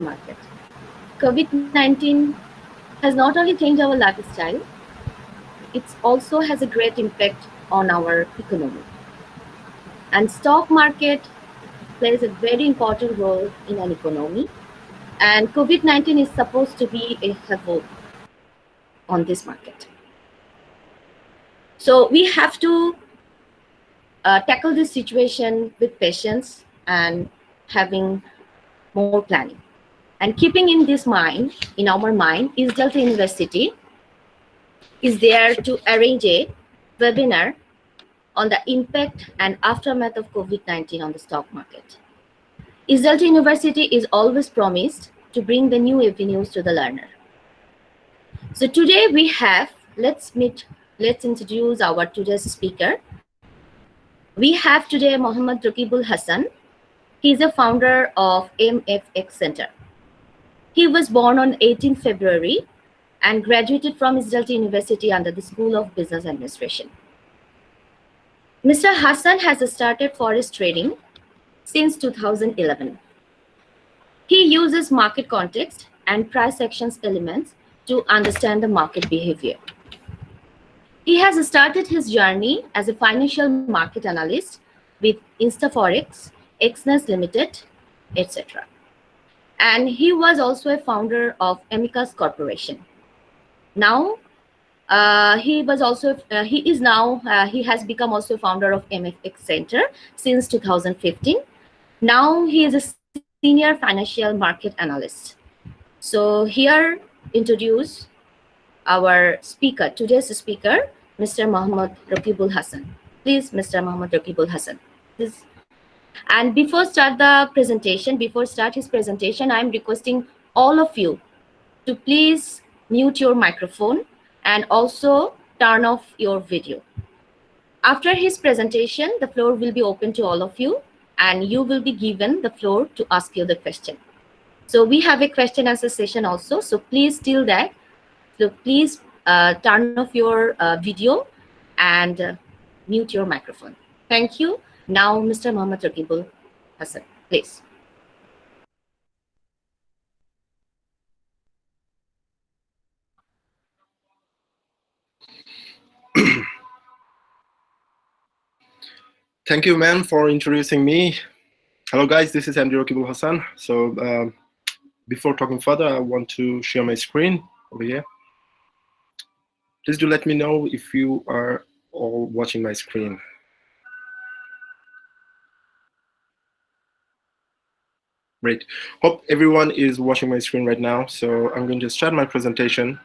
market. COVID-19 has not only changed our lifestyle, it also has a great impact on our economy. And stock market plays a very important role in an economy. And COVID-19 is supposed to be a havoc on this market. So we have to tackle this situation with patience and having more planning. And keeping in this mind, in our mind, East Delta University is there to arrange a webinar on the impact and aftermath of COVID-19 on the stock market. East Delta University is always promised to bring the new avenues to the learner. So today we have, let's introduce our today's speaker. We have today Mohammad Rockybul Hasan. He is a founder of MFX Center. He was born on 18 February and graduated from East Delta University under the School of Business Administration. Mr. Hassan has started forex trading since 2011. He uses market context and price actions elements to understand the market behavior. He has started his journey as a financial market analyst with InstaForex, Exness Limited, etc. And he was also a founder of Amicus Corporation. Now, he has become also founder of MFX Center since 2015. Now he is a senior financial market analyst. So here introduce our speaker, today's speaker, Mr. Mohammad Rockybul Hasan. Please, Mr. Mohammad Rockybul Hasan. Please. And before start his presentation, I'm requesting all of you to please mute your microphone and also turn off your video. After his presentation, the floor will be open to all of you and you will be given the floor to ask you the question. So we have a question answer session also. So please till that, please turn off your video and mute your microphone. Thank you. Now, Mr. Mohammad Rockybul Hasan, please. Thank you, ma'am, for introducing me. Hello, guys. This is MD Rockybul Hasan. So before talking further, I want to share my screen over here. Please do let me know if you are all watching my screen. Great. Hope everyone is watching my screen right now. So I'm going to start my presentation.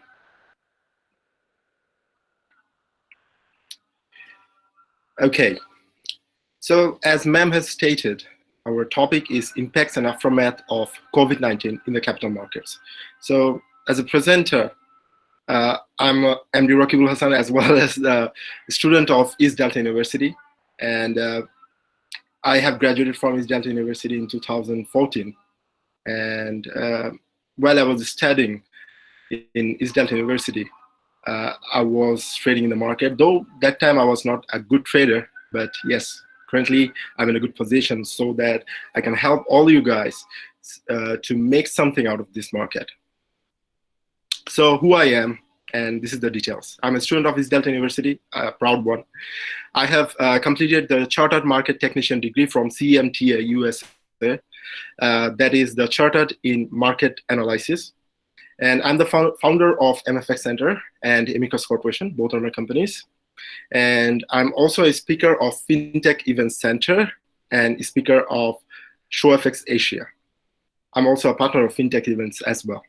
Okay. So as ma'am has stated, our topic is impacts and aftermath of COVID-19 in the capital markets. So as a presenter, I'm MD Rockybul Hasan, as well as the student of East Delta University. And I have graduated from East Delta University in 2014. And while I was studying in East Delta University, I was trading in the market. Though that time I was not a good trader, but yes, currently I'm in a good position so that I can help all you guys to make something out of this market. So who I am, and this is the details. I'm a student of East Delta University, a proud one. I have completed the Chartered Market Technician degree from CMTA USA. That is the Chartered in Market Analysis. And I'm the founder of MFX Center and Amicus Corporation, both are my companies. And I'm also a speaker of FinTech Events Center and a speaker of ShowFX Asia. I'm also a partner of FinTech Events as well.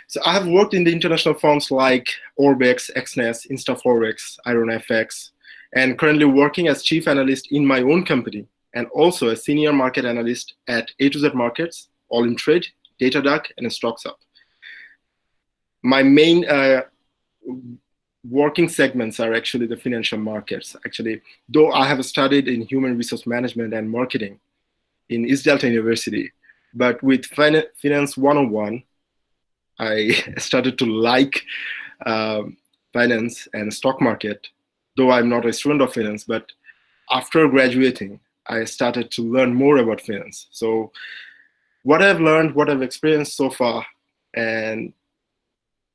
So I have worked in the international firms like Orbex, Exness, InstaForex, IronFX, and currently working as chief analyst in my own company, and also a senior market analyst at A to Z Markets, All in Trade, DataDuck, and StocksUp. My main working segments are actually the financial markets. Actually, though I have studied in human resource management and marketing in East Delta University, but with Finance 101, I started to like finance and stock market, though I'm not a student of finance, but after graduating, I started to learn more about finance. So What I've learned, what I've experienced so far, and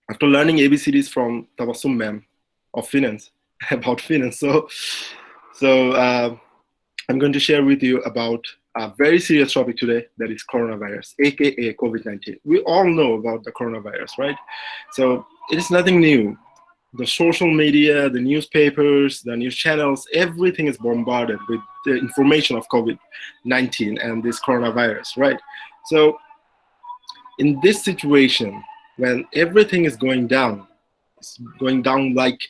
after learning ABCDs from Tabassum ma'am of finance about finance, so I'm going to share with you about a very serious topic today, that is coronavirus, aka COVID-19. We all know about the coronavirus, right? So it is nothing new. The social media, the newspapers, the news channels, everything is bombarded with the information of COVID-19 and this coronavirus, right? So in this situation, when everything is going down, it's going down like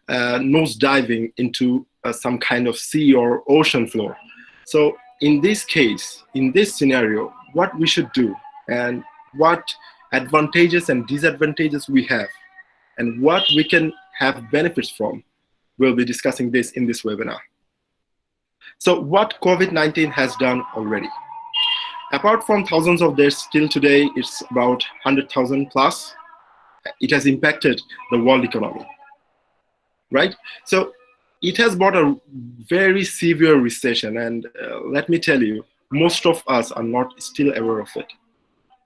nose diving into some kind of sea or ocean floor. So in this case, in this scenario, what we should do and what advantages and disadvantages we have and what we can have benefits from, we'll be discussing this in this webinar. So what COVID-19 has done already. Apart from thousands of deaths, still today it's about 100,000 plus. It has impacted the world economy, right? So it has brought a very severe recession, and let me tell you, most of us are not still aware of it.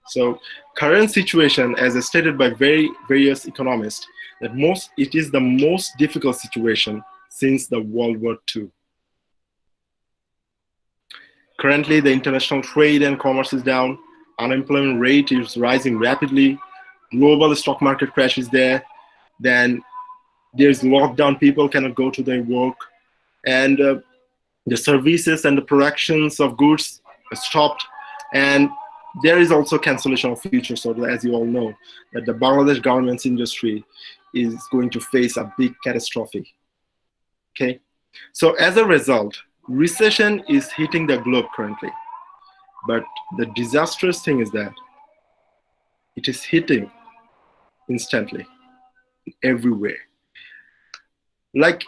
So current situation, as stated by various economists, that it is the most difficult situation since the World War II. Currently, the international trade and commerce is down. Unemployment rate is rising rapidly. Global stock market crash is there. Then there's lockdown. People cannot go to their work. And the services and the productions of goods are stopped. And there is also cancellation of futures orders, as you all know, that the Bangladesh government's industry is going to face a big catastrophe. Okay? So as a result, recession is hitting the globe currently. But the disastrous thing is that it is hitting instantly everywhere. Like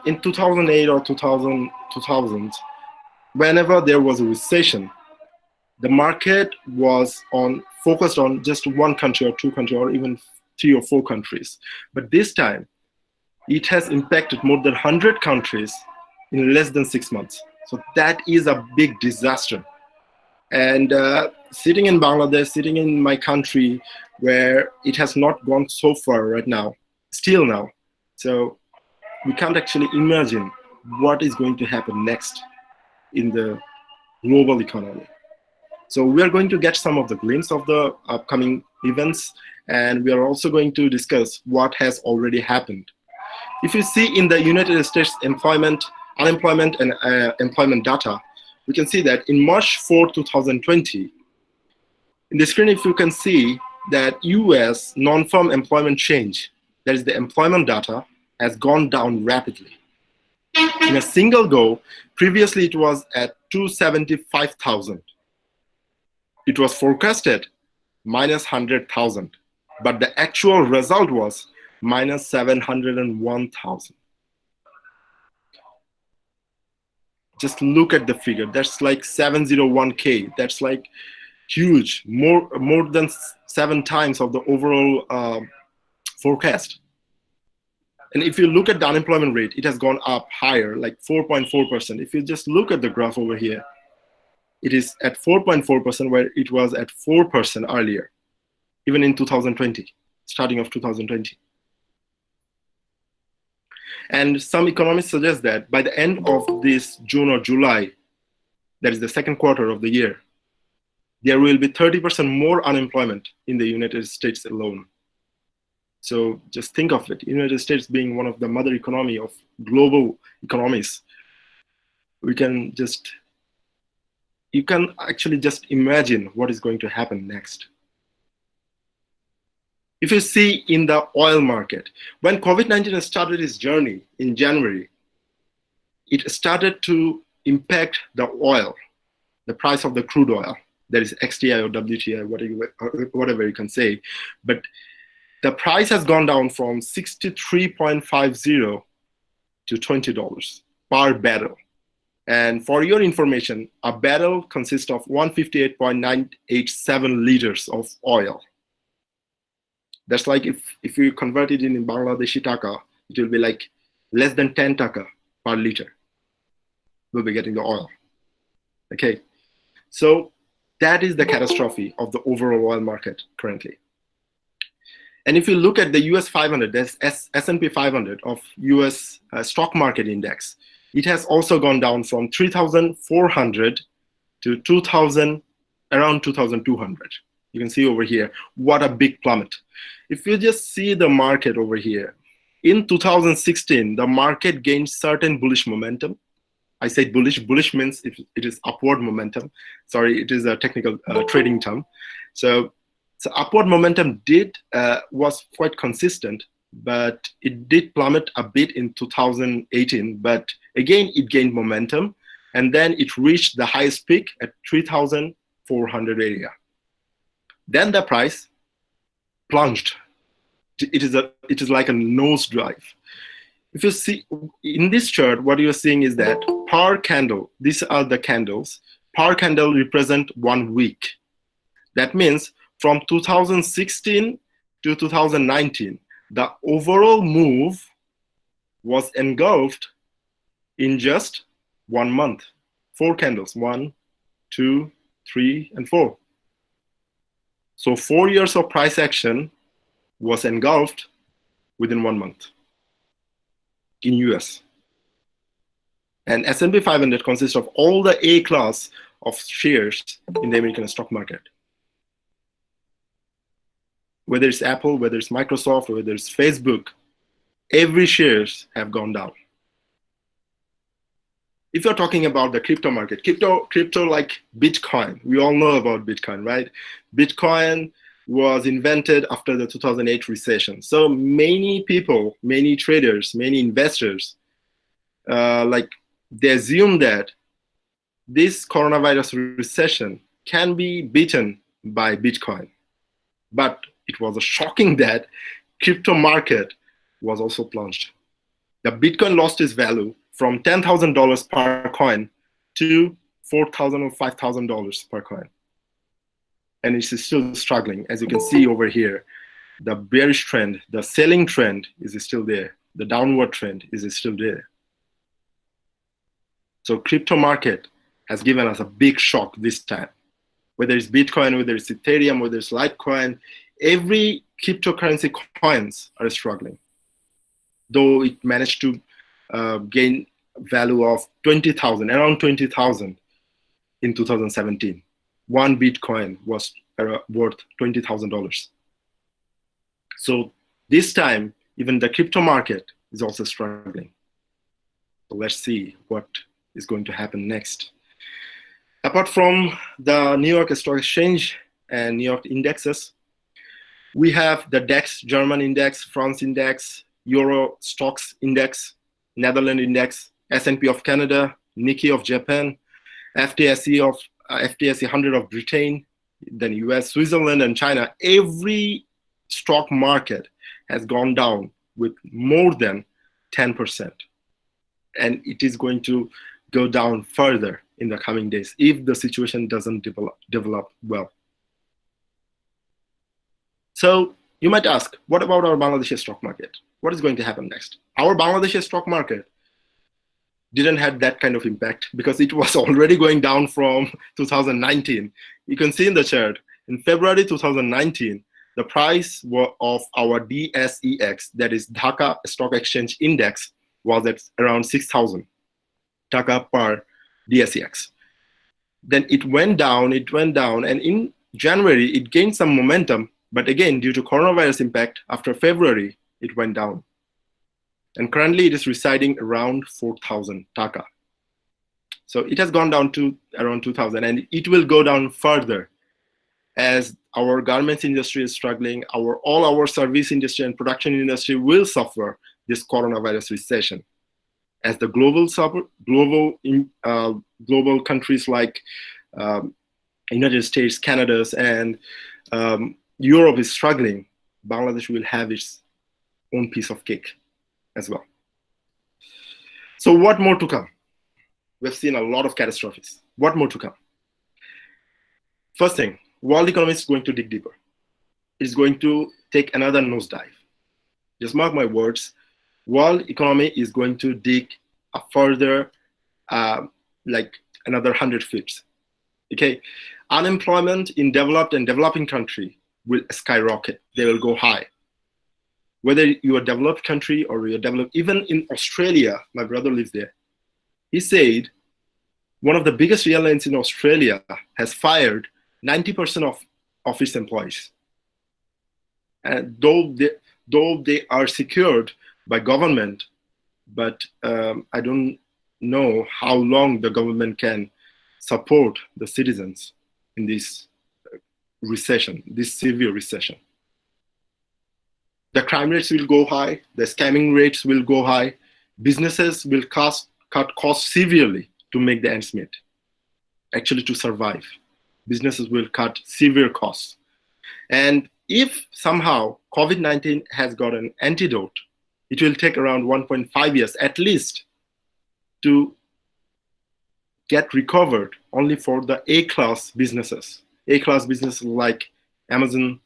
in 2008 or 2000, whenever there was a recession, the market was focused on just one country or two countries or even 3 or 4 countries. But this time, it has impacted more than 100 countries in less than 6 months. So that is a big disaster. And sitting in Bangladesh, sitting in my country, where it has not gone so far right now, still now. So we can't actually imagine what is going to happen next in the global economy. So we are going to get some of the glimpse of the upcoming events, and we are also going to discuss what has already happened. If you see in the United States unemployment and employment data, we can see that in March 4, 2020, in the screen, if you can see that US non-farm employment change, that is the employment data, has gone down rapidly. In a single go, previously it was at 275,000. It was forecasted minus 100,000, but the actual result was minus 701,000. Just look at the figure. That's like 701K. That's like huge, more than 7 times of the overall forecast. And if you look at the unemployment rate, it has gone up higher, like 4.4%. If you just look at the graph over here, it is at 4.4%, where it was at 4% earlier, even in 2020, starting of 2020. And some economists suggest that by the end of this June or July, that is the second quarter of the year, there will be 30% more unemployment in the United States alone. So just think of it, United States being one of the mother economy of global economies. You can actually just imagine what is going to happen next. If you see in the oil market, when COVID-19 started its journey in January, it started to impact the oil, the price of the crude oil, that is XTI or WTI, whatever you can say. But the price has gone down from 63.50 to $20 per barrel. And for your information, a barrel consists of 158.987 liters of oil. That's like if you convert it in Bangladeshi taka, it will be like less than 10 taka per liter. We'll be getting the oil. Okay, so That is the catastrophe of the overall oil market currently. And if you look at the US 500, that's S&P 500 of US stock market index, it has also gone down from 3,400 to 2,000, around 2,200. You can see over here, what a big plummet. If you just see the market over here, in 2016, the market gained certain bullish momentum. I say bullish. Bullish means it is upward momentum. Sorry, it is a technical trading term. So upward momentum was quite consistent, but it did plummet a bit in 2018. But again, it gained momentum, and then it reached the highest peak at 3,400 area. Then the price plunged. It is like a nosedive. If you see in this chart, what you're seeing is that per candle, these are the candles, per candle represent 1 week. That means from 2016 to 2019, the overall move was engulfed in just 1 month. 4 candles, 1, 2, 3, and 4. So 4 years of price action was engulfed within 1 month in US. And S&P 500 consists of all the A class of shares in the American stock market. Whether it's Apple, whether it's Microsoft, whether it's Facebook, every shares have gone down. If you're talking about the crypto market, crypto like Bitcoin, we all know about Bitcoin, right? Bitcoin was invented after the 2008 recession. So many people, many traders, many investors, they assume that this coronavirus recession can be beaten by Bitcoin. But it was shocking that crypto market was also plunged. The Bitcoin lost its value from $10,000 per coin to $4,000 or $5,000 per coin. And it's still struggling. As you can see over here, the bearish trend, the selling trend is still there. The downward trend is still there. So crypto market has given us a big shock this time. Whether it's Bitcoin, whether it's Ethereum, whether it's Litecoin, every cryptocurrency coins are struggling. Though it managed to gain value of 20,000, around 20,000 in 2017. 1 Bitcoin was worth $20,000. So this time, even the crypto market is also struggling. So let's see what is going to happen next. Apart from the New York Stock Exchange and New York indexes, we have the DAX German index, France index, Euro Stocks index, Netherlands index, S&P of Canada, Nikkei of Japan, FTSE 100 of Britain, then US, Switzerland, and China. Every stock market has gone down with more than 10%. And it is going to go down further in the coming days if the situation doesn't develop well. So you might ask, what about our Bangladeshi stock market? What is going to happen next? Our Bangladeshi stock market didn't have that kind of impact because it was already going down from 2019. You can see in the chart, in February 2019, the price of our DSEX, that is Dhaka Stock Exchange Index, was at around 6,000 Taka per DSEX. Then it went down, and in January, it gained some momentum, but again, due to coronavirus impact, after February, it went down. And currently, it is residing around 4,000 Taka. So it has gone down to around 2,000, and it will go down further as our garments industry is struggling, all our service industry and production industry will suffer this coronavirus recession. As the global countries like United States, Canada, and Europe is struggling, Bangladesh will have its own piece of cake as well. So what more to come? We've seen a lot of catastrophes. What more to come? First thing, world economy is going to dig deeper. It's going to take another nosedive. Just mark my words. World economy is going to dig a further, like another 100 feet. Okay, Unemployment in developed and developing country will skyrocket. They will go high. Whether you're a developed country or you're developed, even in Australia, my brother lives there. He said one of the biggest airlines in Australia has fired 90% of its employees. And though they are secured by government, but I don't know how long the government can support the citizens in this recession, this severe recession. The crime rates will go high, the scamming rates will go high, businesses will cut costs severely to make the ends meet, actually to survive. Businesses will cut severe costs. And if somehow COVID-19 has got an antidote, it will take around 1.5 years at least to get recovered only for the A-class businesses. A-class businesses like Amazon,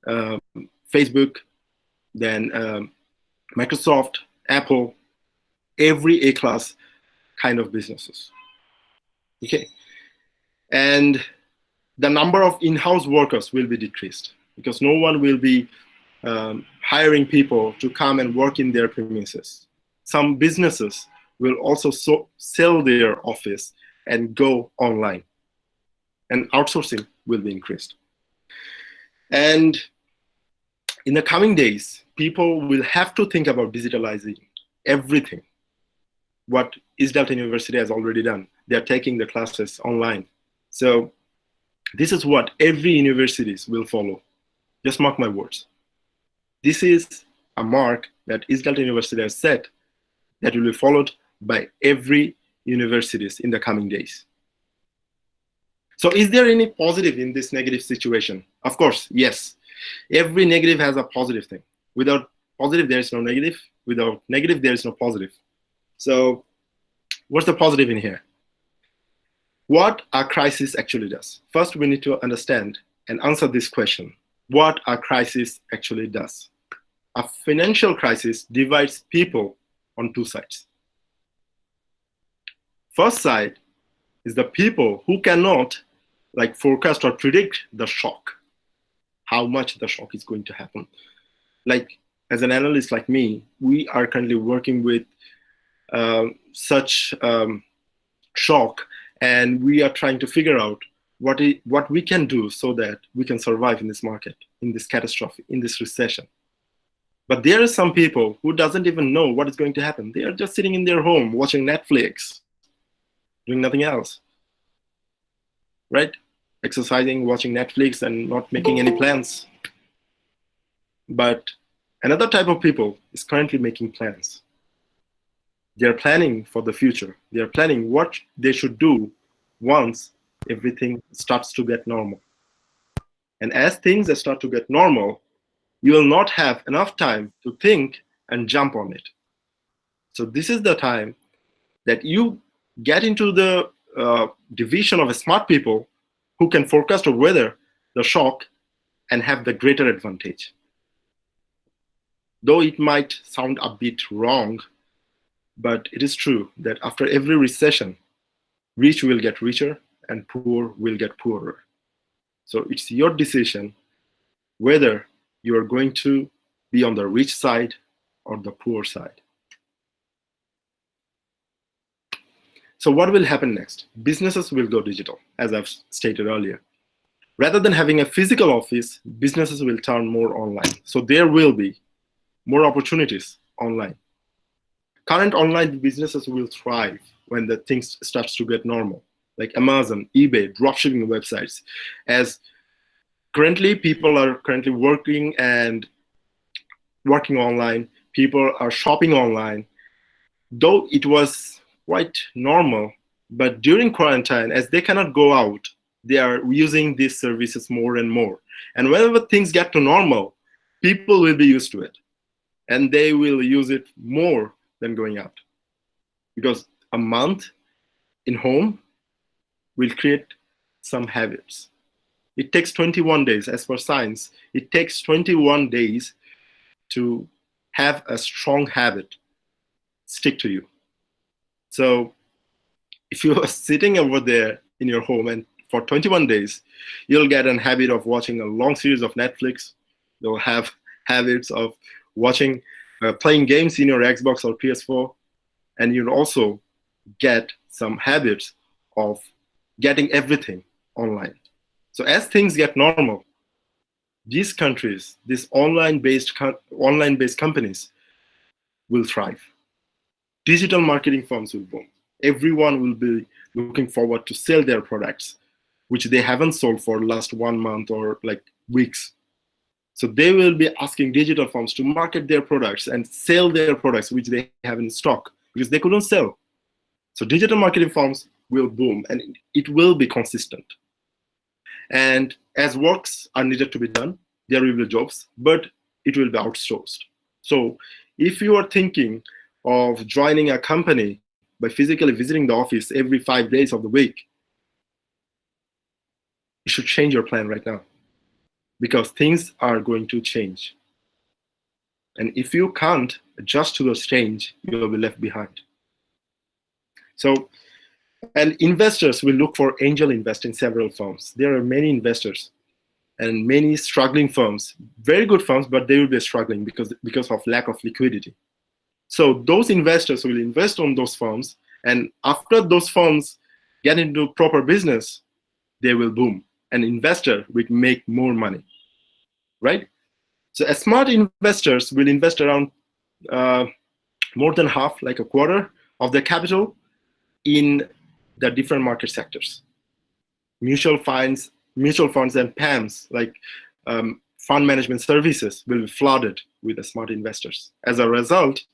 Facebook, then Microsoft, Apple, every A-class kind of businesses. Okay. And the number of in-house workers will be decreased because no one will be hiring people to come and work in their premises. Some businesses will also sell their office and go online, and outsourcing will be increased. And in the coming days, people will have to think about digitalizing everything. What East Delta University has already done. They're taking the classes online. So this is what every university will follow. Just mark my words. This is a mark that East Delta University has set that will be followed by every universities in the coming days. So is there any positive in this negative situation? Of course, yes. Every negative has a positive thing. Without positive, there is no negative. Without negative, there is no positive. So what's the positive in here? What a crisis actually does. First, we need to understand and answer this question. What a crisis actually does. A financial crisis divides people on two sides. First side is the people who cannot forecast or predict the shock, how much the shock is going to happen. Like as an analyst like me, we are currently working with such shock, and we are trying to figure out what we can do so that we can survive in this market, in this catastrophe, in this recession. But there are some people who doesn't even know what is going to happen. They are just sitting in their home watching Netflix, doing nothing else, right? Exercising, watching Netflix, and not making any plans. But another type of people is currently making plans. They're planning for the future. They're planning what they should do once everything starts to get normal. And as things start to get normal, you will not have enough time to think and jump on it. So this is the time that you get into the division of smart people who can forecast or weather the shock and have the greater advantage. Though it might sound a bit wrong, but it is true that after every recession, rich will get richer and poor will get poorer. So it's your decision whether you are going to be on the rich side or the poor side. So what will happen next? Businesses will go digital, as I've stated earlier. Rather than having a physical office, businesses will turn more online. So there will be more opportunities online. Current online businesses will thrive when the things starts to get normal, like Amazon, eBay, dropshipping websites. As currently people are currently working online, people are shopping online. Though it was quite normal, but during quarantine, as they cannot go out, they are using these services more and more. And whenever things get to normal, people will be used to it. And they will use it more than going out. Because a month in home will create some habits. It takes 21 days, as per science, it takes 21 days to have a strong habit stick to you. So if you are sitting over there in your home and for 21 days, you'll get a habit of watching a long series of Netflix. You'll have habits of watching, playing games in your Xbox or PS4, and you'll also get some habits of getting everything online. So as things get normal, these countries, these online-based companies will thrive. Digital marketing firms will boom. Everyone will be looking forward to sell their products, which they haven't sold for the last 1 month or like weeks. So they will be asking digital firms to market their products and sell their products, which they have in stock, because they couldn't sell. So digital marketing firms will boom, and it will be consistent. And as works are needed to be done, there will be jobs, but it will be outsourced. So if you are thinking of joining a company by physically visiting the office every 5 days of the week, you should change your plan right now, because things are going to change. And if you can't adjust to those change, you'll be left behind. So, and investors will look for angel invest in several firms. There are many investors and many struggling firms, very good firms, but they will be struggling because of lack of liquidity. So those investors will invest on those firms, and after those firms get into proper business, they will boom. An investor will make more money, right? So a smart investors will invest around more than half, like a quarter of their capital in the different market sectors. Mutual funds and PAMs, like fund management services, will be flooded with the smart investors. As a result,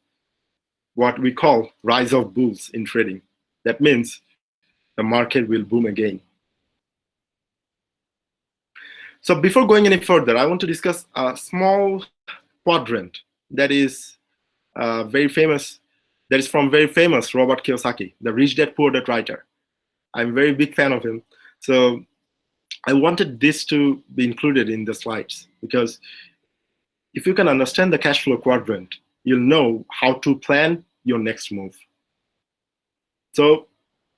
what we call rise of bulls in trading. That means the market will boom again. So before going any further, I want to discuss a small quadrant that is very famous. That is from very famous Robert Kiyosaki, the Rich Dad Poor Dad writer. I'm a very big fan of him. So I wanted this to be included in the slides, because if you can understand the cash flow quadrant, you'll know how to plan your next move. So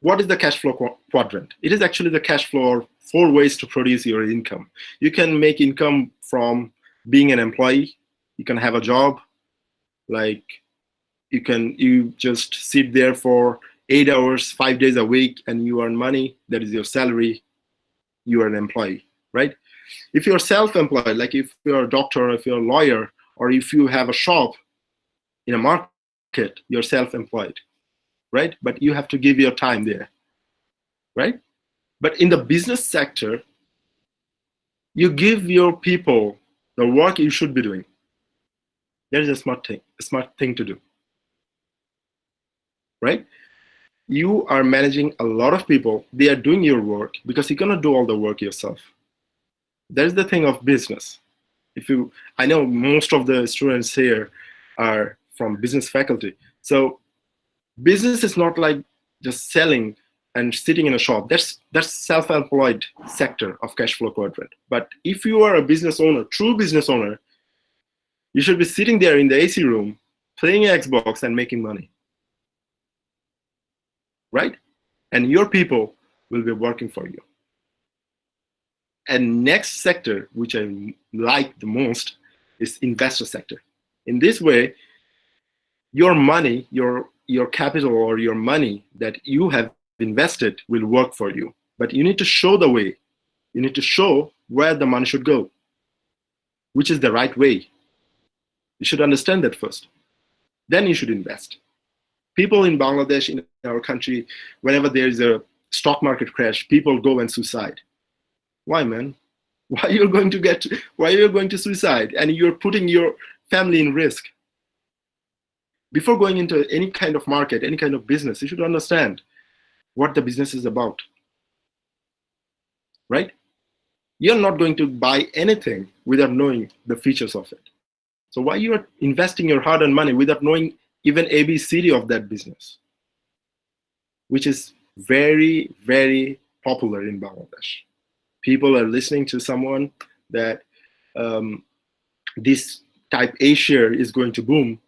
what is the cash flow quadrant? It is actually the cash flow of 4 ways to produce your income. You can make income from being an employee. You can have a job, like you just sit there for 8 hours, 5 days a week, and you earn money. That is your salary. You are an employee, right? If you're self-employed, like if you're a doctor, or if you're a lawyer, or if you have a shop in a market, you're self-employed, right? But you have to give your time there, right? But in the business sector, you give your people the work you should be doing. That is a smart thing to do, right? You are managing a lot of people. They are doing your work because you cannot do all the work yourself. That is the thing of business. I know most of the students here are from business faculty. So business is not like just selling and sitting in a shop. That's self-employed sector of cash flow quadrant. But if you are a business owner, true business owner, you should be sitting there in the AC room, playing Xbox and making money, right? And your people will be working for you. And next sector, which I like the most, is investor sector. In this way, your money, your capital or your money that you have invested will work for you. But you need to show the way. You need to show where the money should go, which is the right way. You should understand that first. Then you should invest. People in Bangladesh, in our country, whenever there is a stock market crash, people go and suicide. Why, man? Why are you going to suicide? And you're putting your family in risk. Before going into any kind of market, any kind of business, you should understand what the business is about, right? You're not going to buy anything without knowing the features of it. So why you are investing your hard-earned money without knowing even ABCD of that business, which is very, very popular in Bangladesh. People are listening to someone that this type A share is going to boom.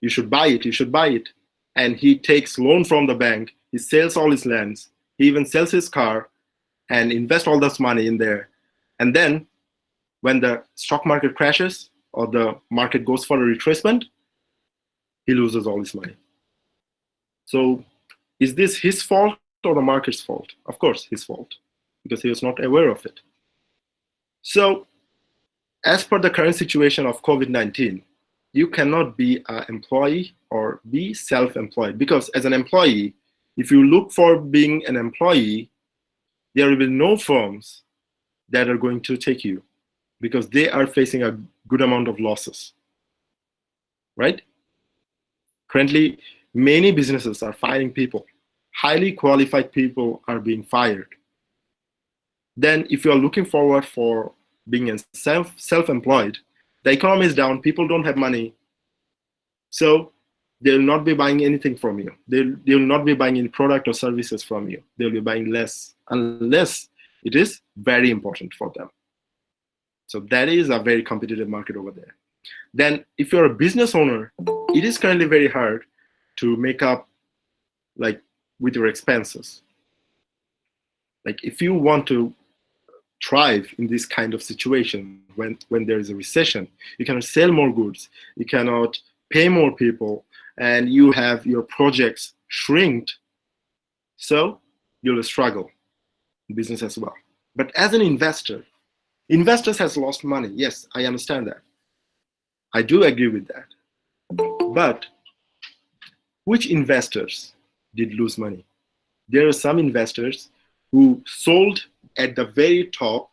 You should buy it. You should buy it. And he takes loan from the bank. He sells all his lands. He even sells his car, and invest all this money in there. And then when the stock market crashes or the market goes for a retracement, he loses all his money. So is this his fault or the market's fault? Of course, his fault, because he was not aware of it. So as per the current situation of COVID-19, you cannot be an employee or be self-employed, because as an employee, if you look for being an employee, there will be no firms that are going to take you because they are facing a good amount of losses, right? Currently, many businesses are firing people. Highly qualified people are being fired. Then if you are looking forward for being a self-employed, the economy is down, people don't have money, so they will not be buying anything from you. They will not be buying any product or services from you. They'll be buying less, unless it is very important for them. So that is a very competitive market over there. Then if you're a business owner, it is currently very hard to make up like with your expenses. Like if you want to thrive in this kind of situation, when there is a recession, you cannot sell more goods, you cannot pay more people, and you have your projects shrinked, so you'll struggle in business as well. But as an investor, investors has lost money. Yes, I understand that. I do agree with that. But which investors did lose money? There are some investors who sold at the very top,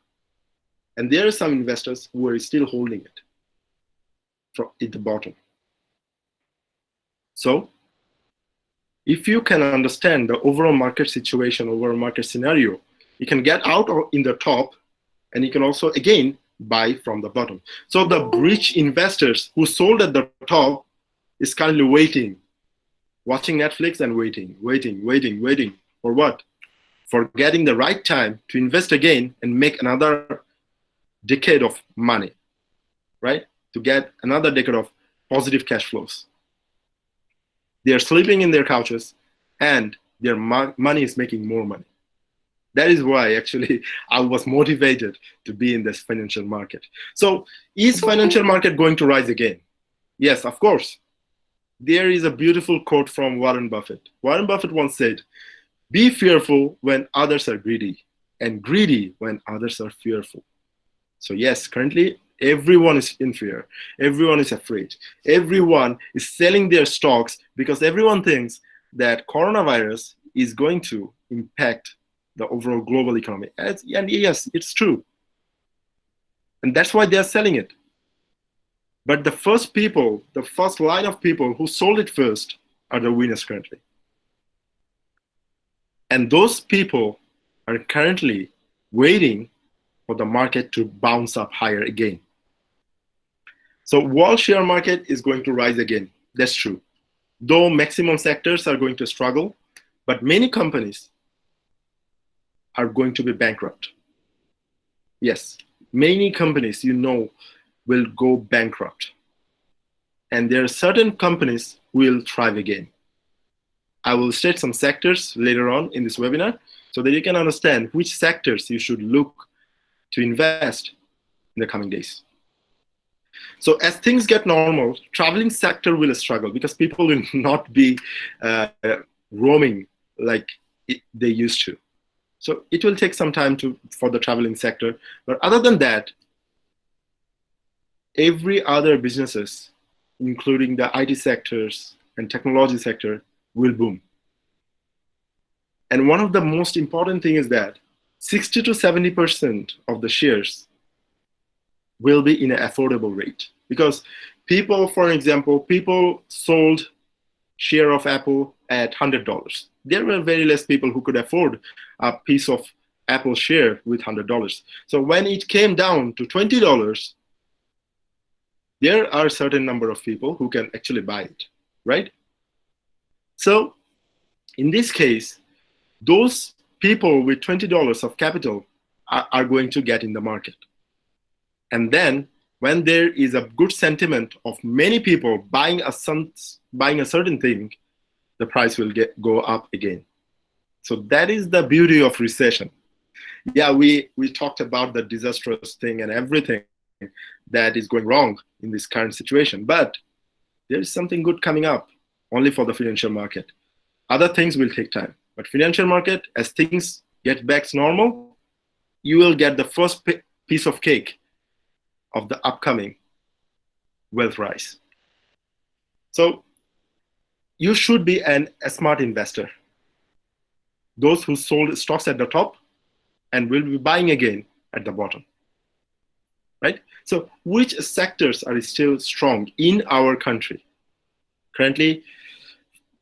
and there are some investors who are still holding it at the bottom. So if you can understand the overall market situation, overall market scenario, you can get out in the top, and you can also again buy from the bottom. So the rich investors who sold at the top is currently waiting, watching Netflix and waiting for what? For getting the right time to invest again and make another decade of money, right? To get another decade of positive cash flows. They are sleeping in their couches and their money is making more money. That is why actually I was motivated to be in this financial market. So is financial market going to rise again? Yes, of course. There is a beautiful quote from Warren Buffett. Warren Buffett once said, "Be fearful when others are greedy, and greedy when others are fearful." So yes, currently everyone is in fear. Everyone is afraid. Everyone is selling their stocks because everyone thinks that coronavirus is going to impact the overall global economy. And yes, it's true. And that's why they're selling it. But the first people, the first line of people who sold it first are the winners currently. And those people are currently waiting for the market to bounce up higher again. So world share market is going to rise again. That's true. Though maximum sectors are going to struggle, but many companies are going to be bankrupt. Yes, many companies, will go bankrupt. And there are certain companies who will thrive again. I will state some sectors later on in this webinar so that you can understand which sectors you should look to invest in the coming days. So as things get normal, traveling sector will struggle because people will not be roaming like they used to. So it will take some time for the traveling sector. But other than that, every other businesses, including the IT sectors and technology sector, will boom. And one of the most important things is that 60 to 70% of the shares will be in an affordable rate. Because people, for example, people sold share of Apple at $100. There were very less people who could afford a piece of Apple share with $100. So when it came down to $20, there are a certain number of people who can actually buy it, right? So in this case, those people with $20 of capital are going to get in the market. And then when there is a good sentiment of many people buying a certain thing, the price will go up again. So that is the beauty of recession. Yeah, we talked about the disastrous thing and everything that is going wrong in this current situation, but there is something good coming up only for the financial market. Other things will take time, but financial market, as things get back to normal, you will get the first piece of cake of the upcoming wealth rise. So you should be a smart investor. Those who sold stocks at the top and will be buying again at the bottom, right? So which sectors are still strong in our country? Currently,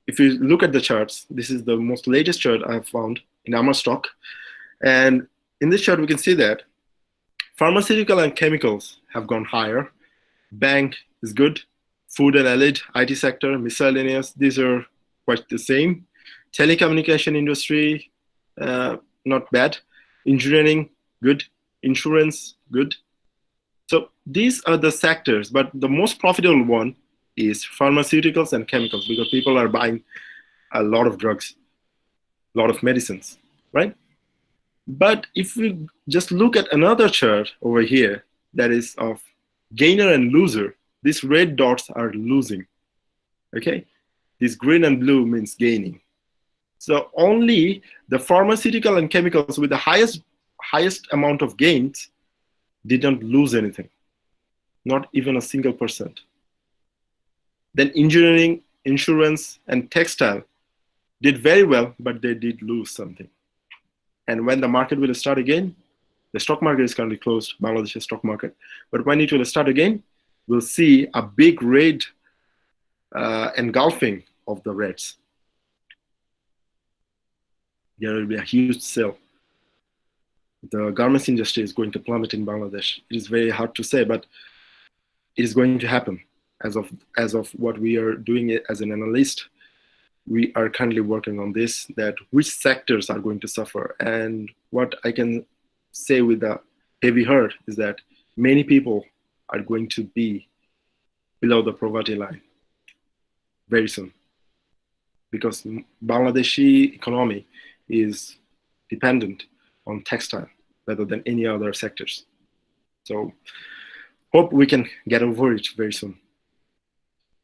if you look at the charts, this is the most latest chart I've found in our stock. And in this chart, we can see that pharmaceutical and chemicals have gone higher. Bank is good. Food and allied, IT sector, miscellaneous, these are quite the same. Telecommunication industry, not bad. Engineering, good. Insurance, good. So these are the sectors, but the most profitable one is pharmaceuticals and chemicals, because people are buying a lot of drugs, a lot of medicines, right? But if we just look at another chart over here that is of gainer and loser, these red dots are losing, okay? This green and blue means gaining. So only the pharmaceutical and chemicals with the highest amount of gains didn't lose anything, not even a single %. Then engineering, insurance, and textile did very well, but they did lose something. And when the market will start again, the stock market is currently closed, Bangladesh stock market. But when it will start again, we'll see a big red engulfing of the reds. There will be a huge sale. The garments industry is going to plummet in Bangladesh. It is very hard to say, but it is going to happen. As of what we are doing it as an analyst, we are currently working on this, that which sectors are going to suffer. And what I can say with a heavy heart is that many people are going to be below the poverty line very soon, because Bangladeshi economy is dependent on textile rather than any other sectors. So hope we can get over it very soon.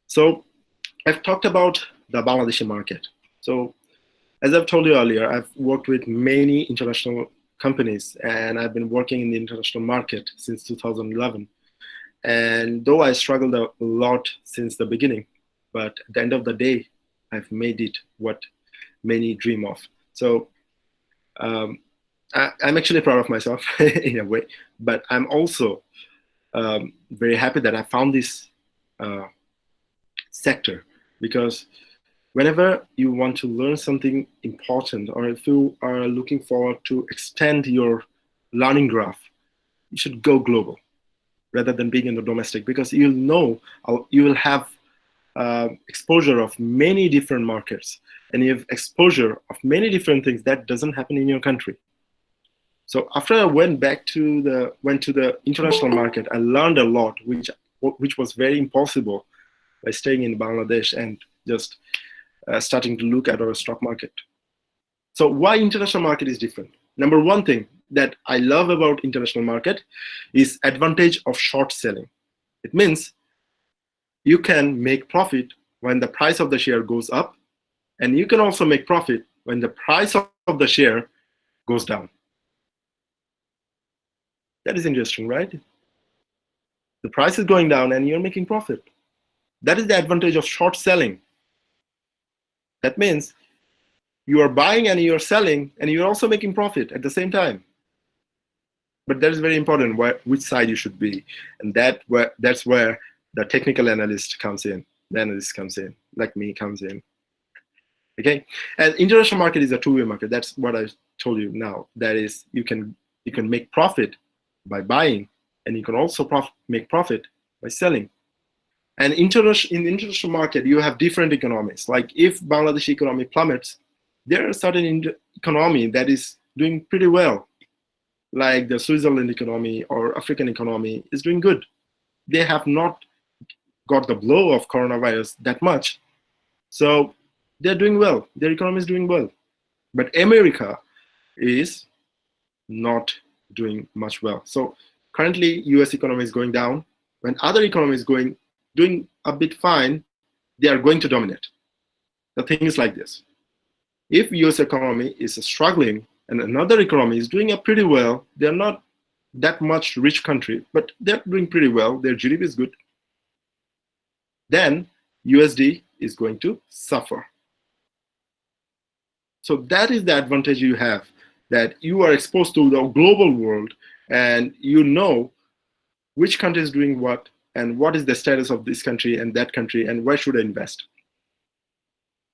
So I've talked about the Bangladeshi market. So as I've told you earlier, I've worked with many international companies, and I've been working in the international market since 2011. And though I struggled a lot since the beginning, but at the end of the day, I've made it what many dream of. So I'm actually proud of myself in a way, but I'm also very happy that I found this sector, because whenever you want to learn something important, or if you are looking forward to extend your learning graph, you should go global rather than being in the domestic, because you'll know, you will have exposure of many different markets, and you have exposure of many different things that doesn't happen in your country. So after I went to the international market, I learned a lot, which was very impossible by staying in Bangladesh and just starting to look at our stock market. So why international market is different? Number one thing that I love about international market is advantage of short selling. It means you can make profit when the price of the share goes up, and you can also make profit when the price of the share goes down. That is interesting, right? The price is going down and you're making profit. That is the advantage of short selling. That means you are buying and you're selling, and you're also making profit at the same time. But that is very important, which side you should be. And that's where the technical analyst comes in. The analyst comes in, like me, comes in. Okay? And international market is a two-way market. That's what I told you now. That is, you can make profit by buying, and you can also make profit by selling. And in the international market, you have different economies. Like if Bangladesh economy plummets, there are certain economy that is doing pretty well, like the Switzerland economy or African economy is doing good. They have not got the blow of coronavirus that much. So they're doing well. Their economy is doing well. But America is not doing much well. So currently, US economy is going down. When other economies doing a bit fine, they are going to dominate. The thing is like this. If US economy is struggling and another economy is doing pretty well, they're not that much rich country, but they're doing pretty well, their GDP is good, then USD is going to suffer. So that is the advantage you have, that you are exposed to the global world and you know which country is doing what and what is the status of this country and that country and where should I invest.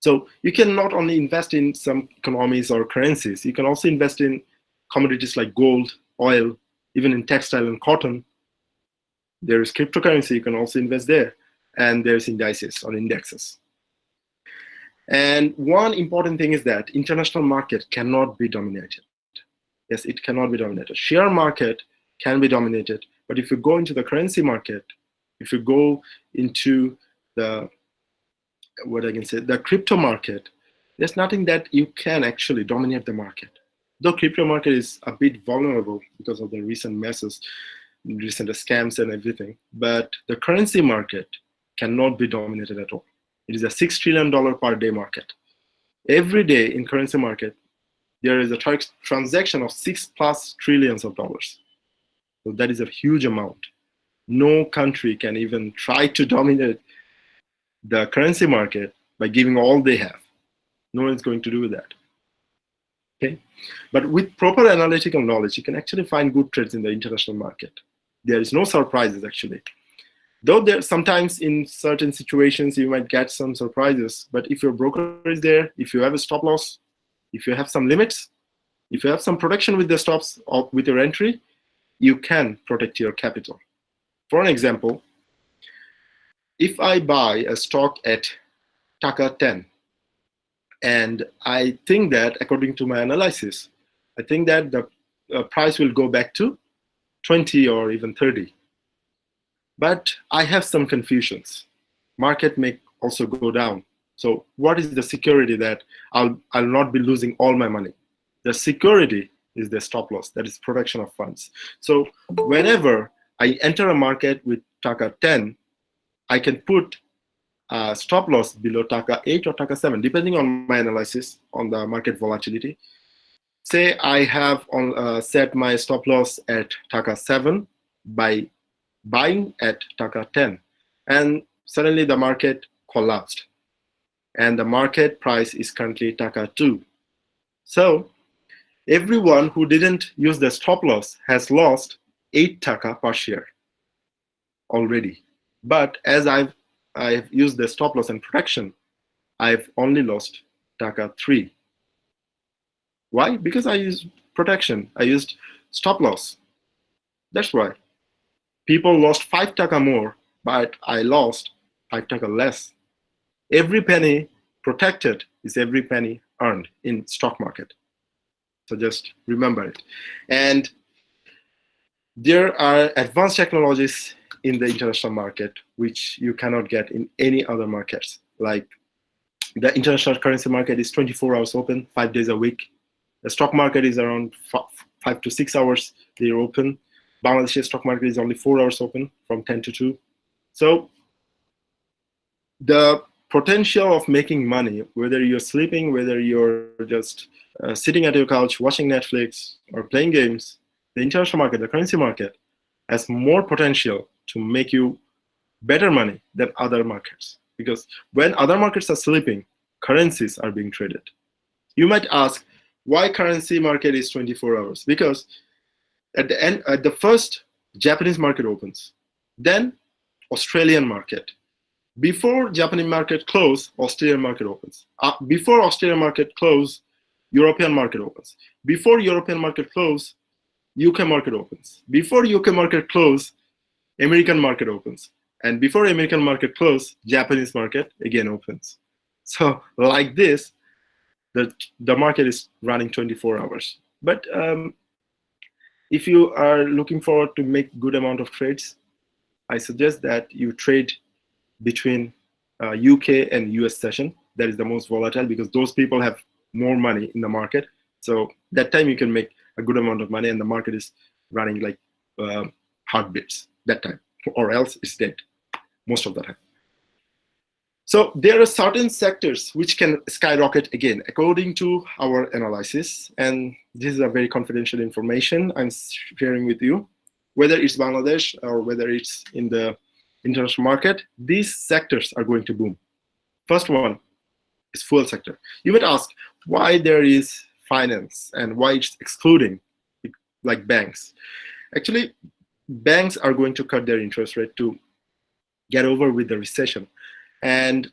So you can not only invest in some economies or currencies, you can also invest in commodities like gold, oil, even in textile and cotton. There is cryptocurrency, you can also invest there. And there's indices or indexes. And one important thing is that international market cannot be dominated. Yes, it cannot be dominated. Share market can be dominated, but if you go into the currency market, if you go into the, what I can say, the crypto market, there's nothing that you can actually dominate the market. Though crypto market is a bit vulnerable because of the recent messes, recent scams and everything, but the currency market cannot be dominated at all. It is a $6 trillion per day market. Every day in currency market, there is a transaction of $6+ trillions. So that is a huge amount. No country can even try to dominate the currency market by giving all they have. No one's going to do that. Okay? But with proper analytical knowledge, you can actually find good trades in the international market. There is no surprises actually. Though there sometimes in certain situations you might get some surprises, but if your broker is there, if you have a stop loss, if you have some limits, if you have some protection with the stops or with your entry, you can protect your capital. For an example, if I buy a stock at Taka 10, and I think that according to my analysis, I think that the price will go back to 20 or even 30. But I have some confusions. Market may also go down. So what is the security that I'll not be losing all my money? The security is the stop loss, that is protection of funds. So whenever I enter a market with Taka 10, I can put a stop loss below Taka 8 or Taka 7, depending on my analysis on the market volatility. Say I have set my stop loss at Taka 7 by buying at Taka 10, and suddenly the market collapsed and the market price is currently Taka 2. So everyone who didn't use the stop loss has lost 8 Taka per share already. But as I've used the stop loss and protection, I've only lost Taka 3. Why? Because I used protection, I used stop loss. That's why. People lost 5 Taka more, but I lost 5 Taka less. Every penny protected is every penny earned in stock market. So just remember it. And there are advanced technologies in the international market which you cannot get in any other markets. Like the international currency market is 24 hours open, 5 days a week. The stock market is around 5 to 6 hours they're open. Bangladesh stock market is only 4 hours open from 10 to 2. So the potential of making money, whether you're sleeping, whether you're just sitting at your couch watching Netflix or playing games, the international market, the currency market, has more potential to make you better money than other markets. Because when other markets are sleeping, currencies are being traded. You might ask, why currency market is 24 hours? Because at the end, the first Japanese market opens, then Australian market. Before Japanese market close, Australian market opens. Before Australian market close, European market opens. Before European market close, UK market opens. Before UK market close, American market opens. And before American market close, Japanese market again opens. So like this, the market is running 24 hours. But if you are looking forward to make good amount of trades, I suggest that you trade between UK and US session. That is the most volatile because those people have more money in the market. So that time you can make a good amount of money and the market is running like heartbeats that time, or else it's dead most of the time. So there are certain sectors which can skyrocket again, according to our analysis. And this is a very confidential information I'm sharing with you. Whether it's Bangladesh or whether it's in the international market, these sectors are going to boom. First one is fuel sector. You might ask why there is finance and why it's excluding like banks. Actually, banks are going to cut their interest rate to get over with the recession. And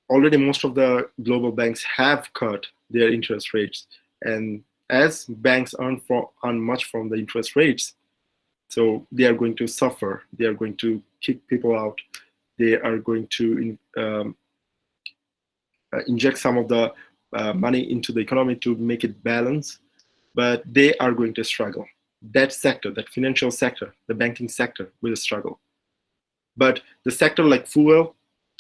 already most of the global banks have cut their interest rates. And as banks earn much from the interest rates, so they are going to suffer. They are going to kick people out. They are going to inject some of the money into the economy to make it balance, but they are going to struggle. That sector, that financial sector, the banking sector will struggle. But the sector like fuel,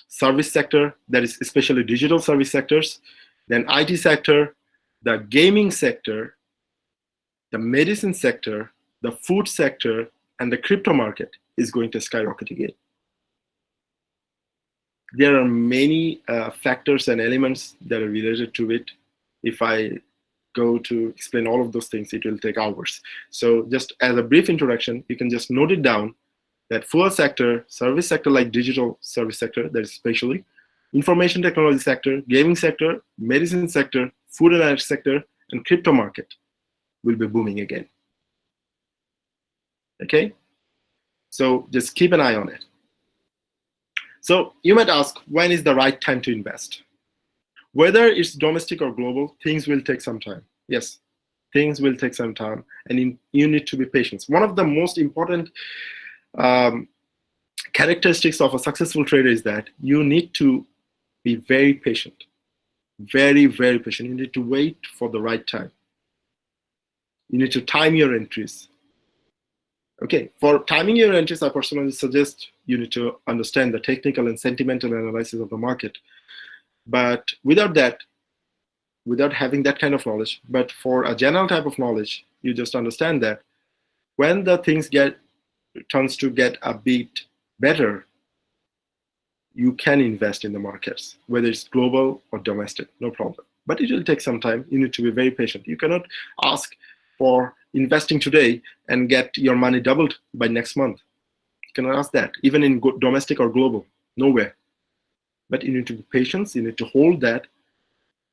service sector, that is especially digital service sectors, then IT sector, the gaming sector, the medicine sector, the food sector, and the crypto market is going to skyrocket again. There are many factors and elements that are related to it. If I go to explain all of those things, it will take hours. So just as a brief introduction, you can just note it down that fuel sector, service sector like digital service sector, that is especially, information technology sector, gaming sector, medicine sector, food and energy sector, and crypto market will be booming again. Okay? So just keep an eye on it. So you might ask, when is the right time to invest? Whether it's domestic or global, things will take some time. Yes, things will take some time, and you need to be patient. One of the most important characteristics of a successful trader is that you need to be very patient. Very, very patient. You need to wait for the right time. You need to time your entries. Okay, for timing your entries, I personally suggest you need to understand the technical and sentimental analysis of the market. But without that, without having that kind of knowledge, but for a general type of knowledge, you just understand that when the things turns to get a bit better, you can invest in the markets, whether it's global or domestic, no problem. But it will take some time. You need to be very patient. You cannot ask for investing today and get your money doubled by next month. You cannot ask that, even in domestic or global, nowhere. But you need to be patient. You need to hold that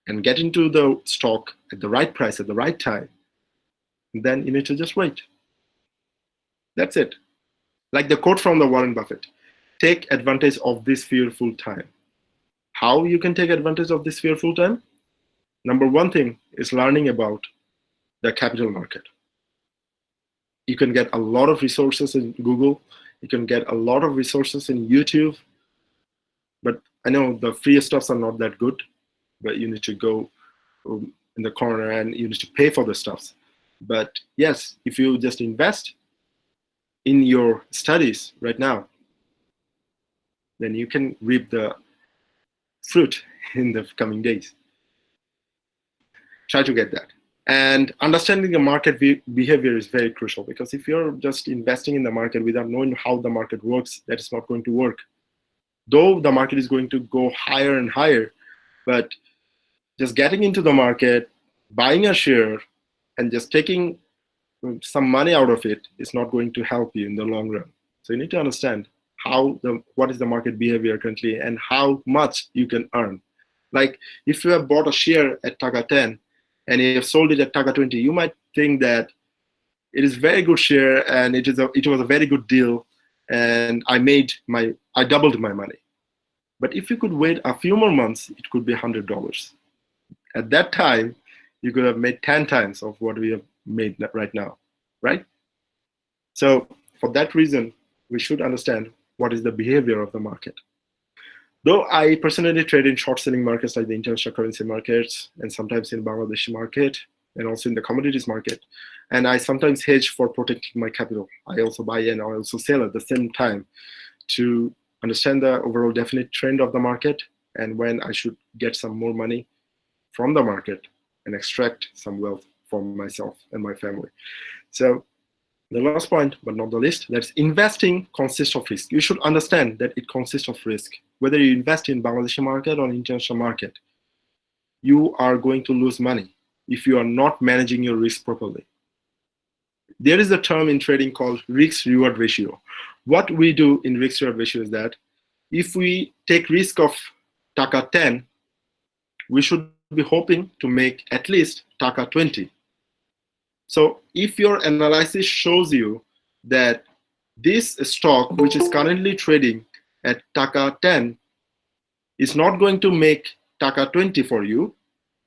and get into the stock at the right price at the right time. And then you need to just wait. That's it. Like the quote from the Warren Buffett, take advantage of this fearful time. How you can take advantage of this fearful time? Number one thing is learning about the capital market. You can get a lot of resources in Google. You can get a lot of resources in YouTube. But I know the free stuffs are not that good, but you need to go in the corner and you need to pay for the stuffs. But yes, if you just invest in your studies right now, then you can reap the fruit in the coming days. Try to get that. And understanding the market behavior is very crucial, because if you're just investing in the market without knowing how the market works, that is not going to work. Though the market is going to go higher and higher, but just getting into the market, buying a share, and just taking some money out of it is not going to help you in the long run. So you need to understand what is the market behavior currently and how much you can earn. Like if you have bought a share at Taka 10 and you have sold it at Taka 20, you might think that it is very good share and it was a very good deal and I doubled my money. But if you could wait a few more months, it could be $100. At that time, you could have made 10 times of what we have made right now, right? So for that reason, we should understand what is the behavior of the market. Though I personally trade in short selling markets like the international currency markets and sometimes in Bangladeshi market and also in the commodities market, and I sometimes hedge for protecting my capital. I also buy and I also sell at the same time to understand the overall definite trend of the market and when I should get some more money from the market and extract some wealth for myself and my family. So the last point, but not the least, that's investing consists of risk. You should understand that it consists of risk. Whether you invest in Bangladeshi market or international market, you are going to lose money if you are not managing your risk properly. There is a term in trading called risk-reward ratio. What we do in risk-reward ratio is that if we take risk of Taka 10, we should be hoping to make at least Taka 20. So if your analysis shows you that this stock, which is currently trading at Taka 10, is not going to make Taka 20 for you,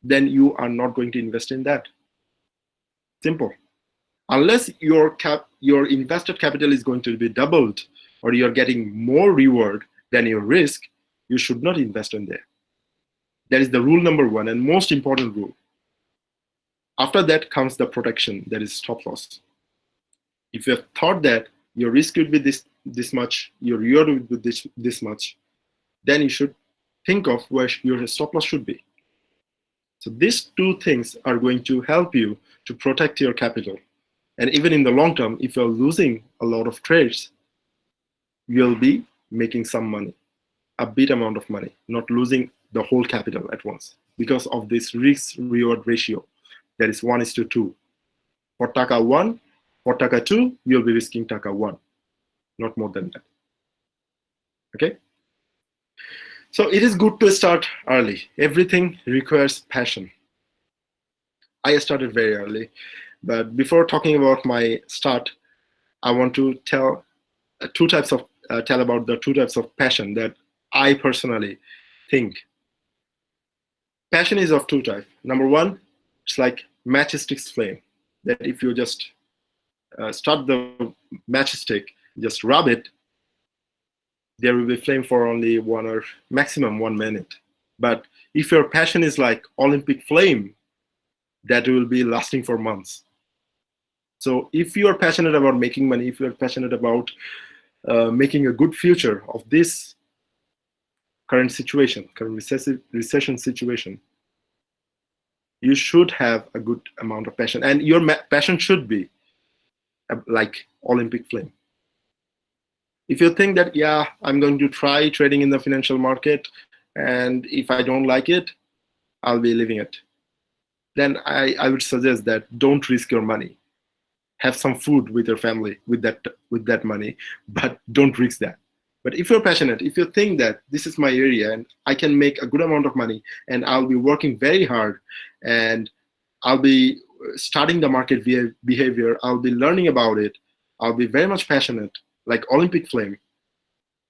then you are not going to invest in that. Simple. Unless your invested capital is going to be doubled or you're getting more reward than your risk, you should not invest in there. That is the rule number one and most important rule. After that comes the protection, that is stop loss. If you have thought that your risk would be this much, your reward would be this much, then you should think of where your stop loss should be. So these two things are going to help you to protect your capital. And even in the long term, if you're losing a lot of trades, you'll be making some money, a bit amount of money, not losing the whole capital at once because of this risk-reward ratio. That is 1:2. For Taka 1, for Taka 2, you'll be risking Taka 1, not more than that. Okay? So it is good to start early. Everything requires passion. I started very early, but before talking about my start, I want to tell about the two types of passion that I personally think. Passion is of two types. Number one, it's like matchstick's flame. That if you just start the matchstick, just rub it, there will be flame for only maximum 1 minute. But if your passion is like Olympic flame, that will be lasting for months. So if you are passionate about making money, if you are passionate about making a good future of this current situation, current recession situation, you should have a good amount of passion. And your passion should be like Olympic flame. If you think that, yeah, I'm going to try trading in the financial market, and if I don't like it, I'll be leaving it, then I would suggest that don't risk your money. Have some food with your family with that money, but don't risk that. But if you're passionate, if you think that this is my area and I can make a good amount of money and I'll be working very hard and I'll be studying the market behavior, I'll be learning about it, I'll be very much passionate, like Olympic flame,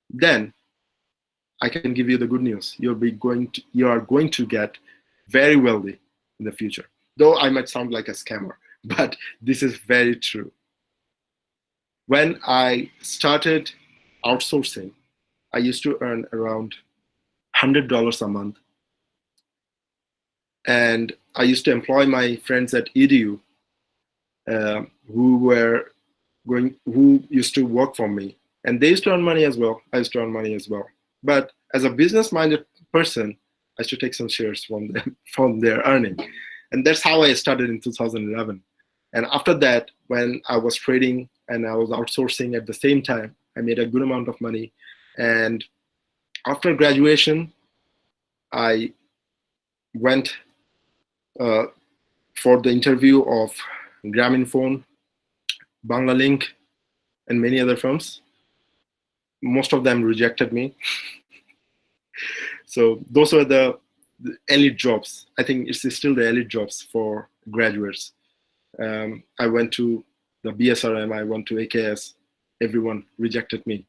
then I can give you the good news. You are going to get very wealthy in the future. Though I might sound like a scammer, but this is very true. When I started outsourcing, I used to earn around $100 a month. And I used to employ my friends at EDU who used to work for me. And they used to earn money as well. I used to earn money as well. But as a business-minded person, I used to take some shares from them, from their earning. And that's how I started in 2011. And after that, when I was trading and I was outsourcing at the same time, I made a good amount of money. And after graduation, I went for the interview of Grameenphone, Banglalink, and many other firms. Most of them rejected me. So those were the elite jobs. I think it's still the elite jobs for graduates. I went to the BSRM, I went to AKS. Everyone rejected me.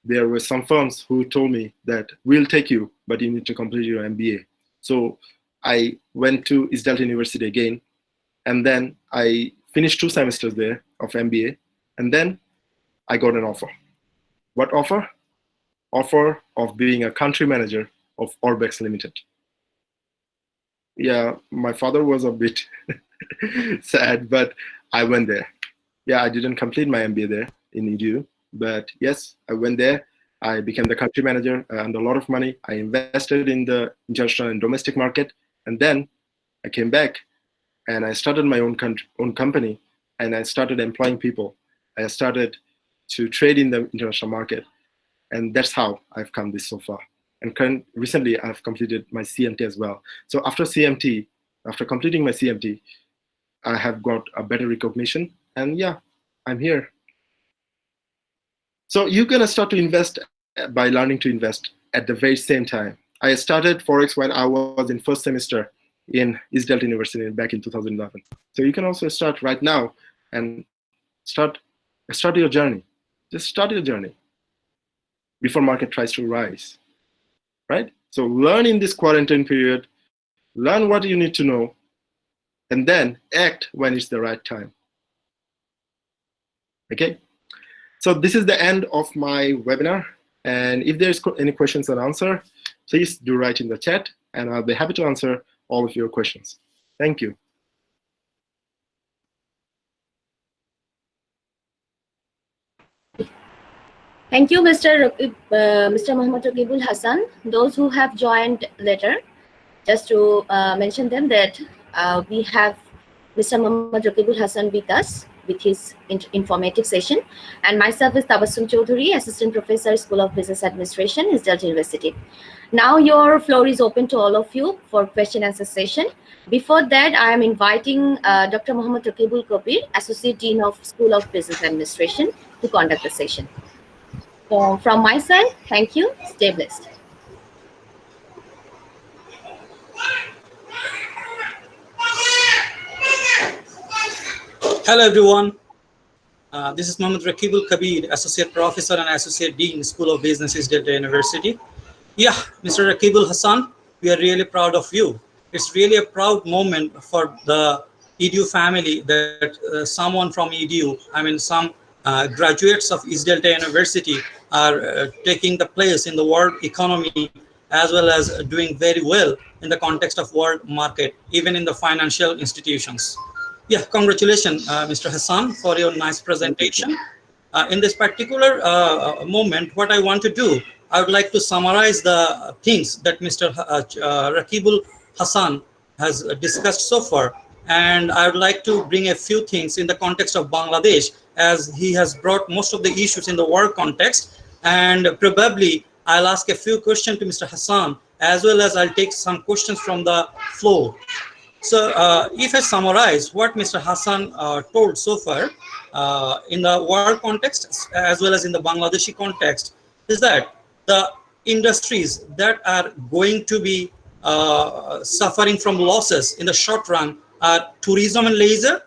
There were some firms who told me that we'll take you, but you need to complete your MBA. So I went to East Delta University again, and then I finished 2 semesters there of MBA, and then I got an offer. What offer? Offer of being a country manager of Orbex Limited. Yeah, my father was a bit sad, but I went there. Yeah, I didn't complete my MBA there in EDU, but yes, I went there. I became the country manager. I earned a lot of money. I invested in the international and domestic market, and then I came back and I started my own company, and I started employing people. I started to trade in the international market, and that's how I've come this so far. And recently, I've completed my CMT as well. So after CMT, after completing my CMT, I have got a better recognition, and yeah, I'm here. So you're gonna start to invest by learning to invest at the very same time. I started Forex when I was in first semester in East Delta University back in 2011. So you can also start right now and start your journey. Just start your journey before market tries to rise, right? So learn in this quarantine period, learn what you need to know, and then act when it's the right time. Okay? So this is the end of my webinar. And if there's any questions and answer, please do write in the chat, and I'll be happy to answer all of your questions. Thank you. Thank you, Mr. Muhammad Rockybul Hasan. Those who have joined later, just to mention them that we have Mr. Muhammad Rockybul Hasan with us with his informative session, and myself is Tabassum Choudhury, Assistant Professor, School of Business Administration, East Delta University. Now your floor is open to all of you for question answer session. Before that, I am inviting Dr. Muhammad Rockybul Kabir, Associate Dean of School of Business Administration, to conduct the session. So from my side, thank you. Stay blessed. Hello, everyone. This is Mohammad Rockybul Kabir, Associate Professor and Associate Dean, School of Business, East Delta University. Yeah, Mr. Rockybul Hasan, we are really proud of you. It's really a proud moment for the EDU family that someone from EDU, some graduates of East Delta University are taking the place in the world economy, as well as doing very well in the context of world market, even in the financial institutions. Yeah, congratulations, Mr. Hasan, for your nice presentation. In this particular moment, what I want to do, I would like to summarize the things that Mr. Rockybul Hasan has discussed so far. And I would like to bring a few things in the context of Bangladesh, as he has brought most of the issues in the world context. And probably I'll ask a few questions to Mr. Hasan, as well as I'll take some questions from the floor. So if I summarize what Mr. Hasan told so far in the world context, as well as in the Bangladeshi context, is that the industries that are going to be suffering from losses in the short run are tourism and leisure,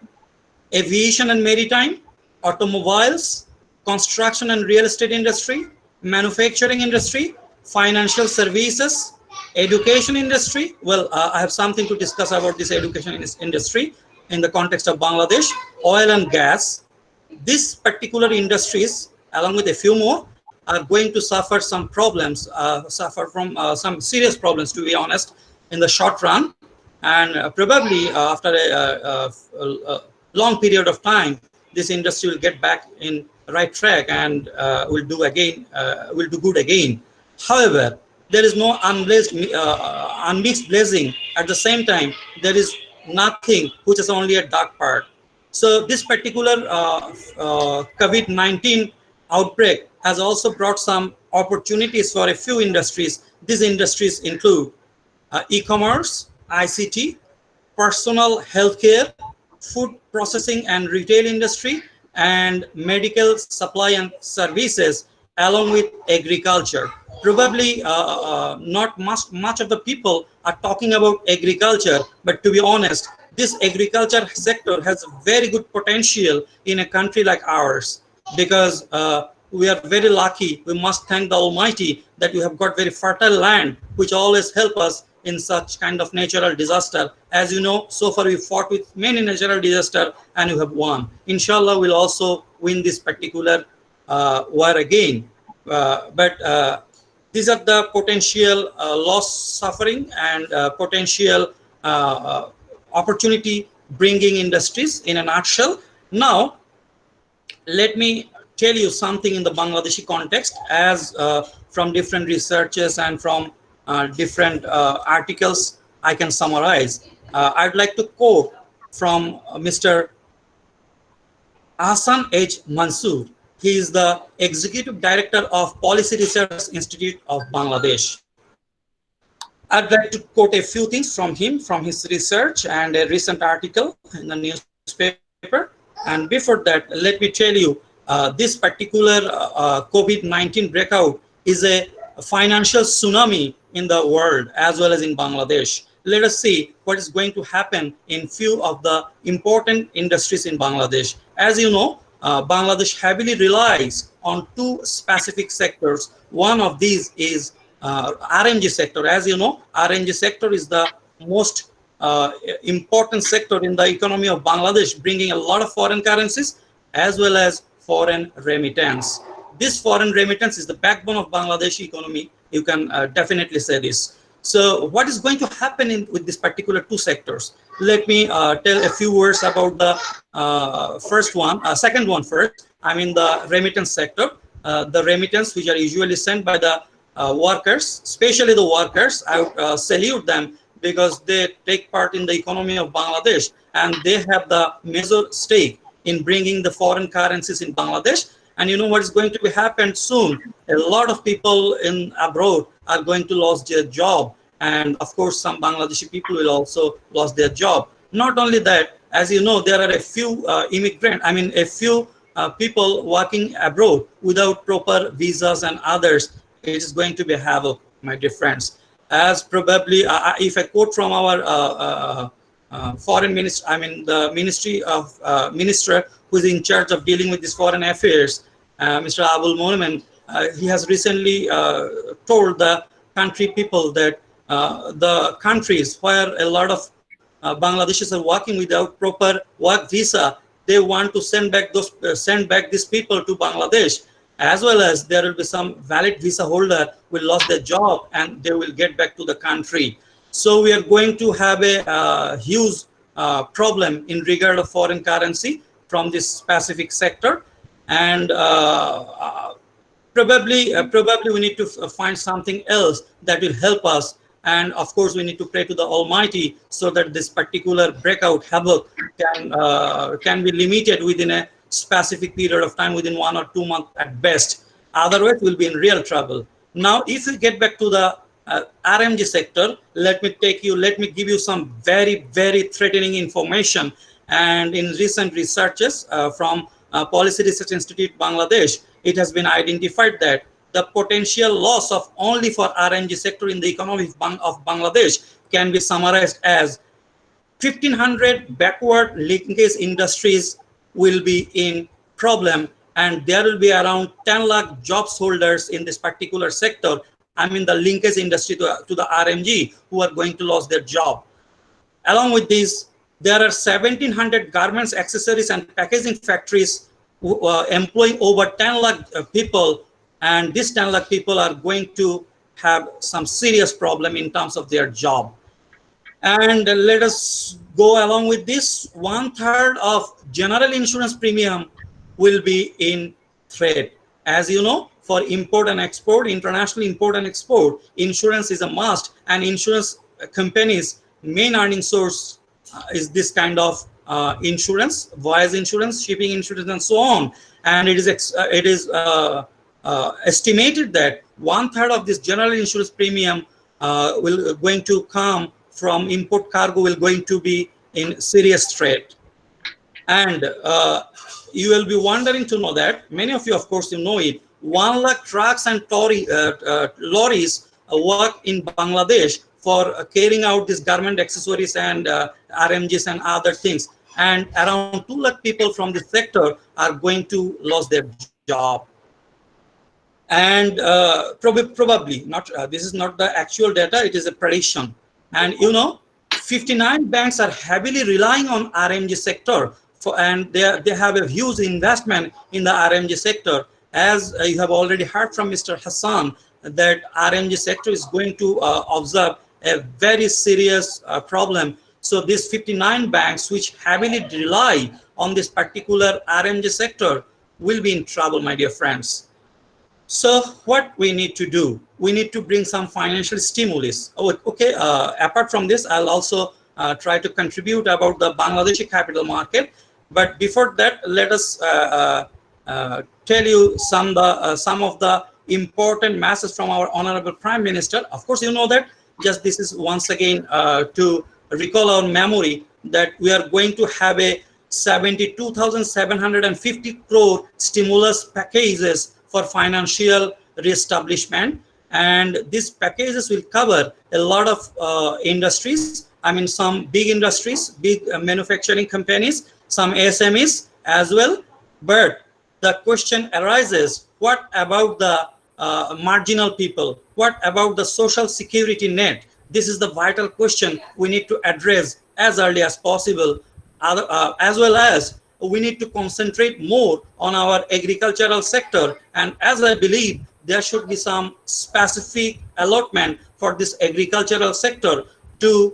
aviation and maritime, automobiles, construction and real estate industry, manufacturing industry, financial services, education industry. Well, I have something to discuss about this education industry in the context of Bangladesh. Oil and gas. These particular industries, along with a few more, are going to suffer some problems, suffer from some serious problems, to be honest, in the short run. And probably after a long period of time, this industry will get back in the right track and will do good again. However, there is no unmixed blessing. At the same time, there is nothing which is only a dark part. So this particular COVID-19 outbreak has also brought some opportunities for a few industries. These industries include e-commerce, ICT, personal healthcare, food processing and retail industry, and medical supply and services, along with agriculture. Probably not much of the people are talking about agriculture, but to be honest, this agriculture sector has very good potential in a country like ours, because we are very lucky. We must thank the Almighty that we have got very fertile land, which always help us in such kind of natural disaster. As you know, so far we fought with many natural disaster and we have won. Inshallah, we'll also win this particular war again. But these are the potential loss, suffering, and potential opportunity bringing industries in a nutshell. Now, let me tell you something in the Bangladeshi context, as from different researches and from different articles I can summarize. I'd like to quote from Mr. Hasan H. Mansoor. He is the Executive Director of Policy Research Institute of Bangladesh. I'd like to quote a few things from him, from his research and a recent article in the newspaper. And before that, let me tell you, this particular COVID-19 breakout is a financial tsunami in the world as well as in Bangladesh. Let us see what is going to happen in few of the important industries in Bangladesh. As you know, Bangladesh heavily relies on two specific sectors. One of these is RMG sector. As you know, RMG sector is the most important sector in the economy of Bangladesh, bringing a lot of foreign currencies as well as foreign remittance. This foreign remittance is the backbone of Bangladesh economy. You can definitely say this. So what is going to happen with this particular two sectors? Let me tell a few words about the second one first. I mean the remittance sector. The remittance which are usually sent by the workers, especially the workers. I would salute them because they take part in the economy of Bangladesh and they have the major stake in bringing the foreign currencies in Bangladesh. And you know what is going to happen soon? A lot of people in abroad are going to lose their job, and of course some Bangladeshi people will also lose their job. Not only that, as you know, there are a few a few people working abroad without proper visas and others. It is going to be havoc, my dear friends. As probably, if I quote from our foreign minister, the ministry of minister who is in charge of dealing with these foreign affairs, Mr. Abul Monument, he has recently told the country people that the countries where a lot of Bangladeshis are working without proper work visa, they want to send back these people to Bangladesh, as well as there will be some valid visa holder will lose their job and they will get back to the country. So we are going to have a huge problem in regard of foreign currency from this specific sector, and probably we need to find something else that will help us. And of course, we need to pray to the Almighty so that this particular breakout havoc can be limited within a specific period of time, within 1 or 2 months at best. Otherwise, we'll be in real trouble. Now, if we get back to the RMG sector, let me give you some very, very threatening information. And in recent researches from Policy Research Institute Bangladesh, it has been identified that the potential loss of only for RMG sector in the economy of Bangladesh can be summarized as 1,500 backward linkage industries will be in problem, and there will be around 10 lakh jobs holders in this particular sector. I mean the linkage industry to the RMG who are going to lose their job. Along with this, there are 1,700 garments, accessories, and packaging factories employing over 10 lakh people, and these 10 lakh people are going to have some serious problem in terms of their job. And let us go along with this. 1/3 of general insurance premium will be in threat. As you know, for import and export, international import and export, insurance is a must, and insurance companies' main earning source is this kind of insurance, voyage insurance, shipping insurance, and so on. And it is estimated that 1/3 of this general insurance premium will going to come from import cargo will going to be in serious threat. And you will be wondering to know that, many of you, of course, you know it, 1 lakh trucks and lorries work in Bangladesh for carrying out these garment accessories and RMGs and other things. And around 2 lakh people from this sector are going to lose their job. And probably not, this is not the actual data, it is a prediction. And you know, 59 banks are heavily relying on RMG sector, and they have a huge investment in the RMG sector. As you have already heard from Mr. Hasan, that RMG sector is going to observe a very serious problem. So these 59 banks which heavily rely on this particular RMG sector will be in trouble, my dear friends. So what we need to do, we need to bring some financial stimulus. Oh, okay, apart from this, I'll also try to contribute about the Bangladeshi capital market. But before that, let us tell you some of the important messages from our Honorable Prime Minister. Of course, you know that. Just this is once again to recall our memory that we are going to have a 72,750 crore stimulus packages for financial reestablishment, and these packages will cover a lot of industries. I mean, some big industries, big manufacturing companies, some SMEs as well. But the question arises, what about the marginal people? What about the social security net? This is the vital question we need to address as early as possible, as well as we need to concentrate more on our agricultural sector. And as I believe, there should be some specific allotment for this agricultural sector to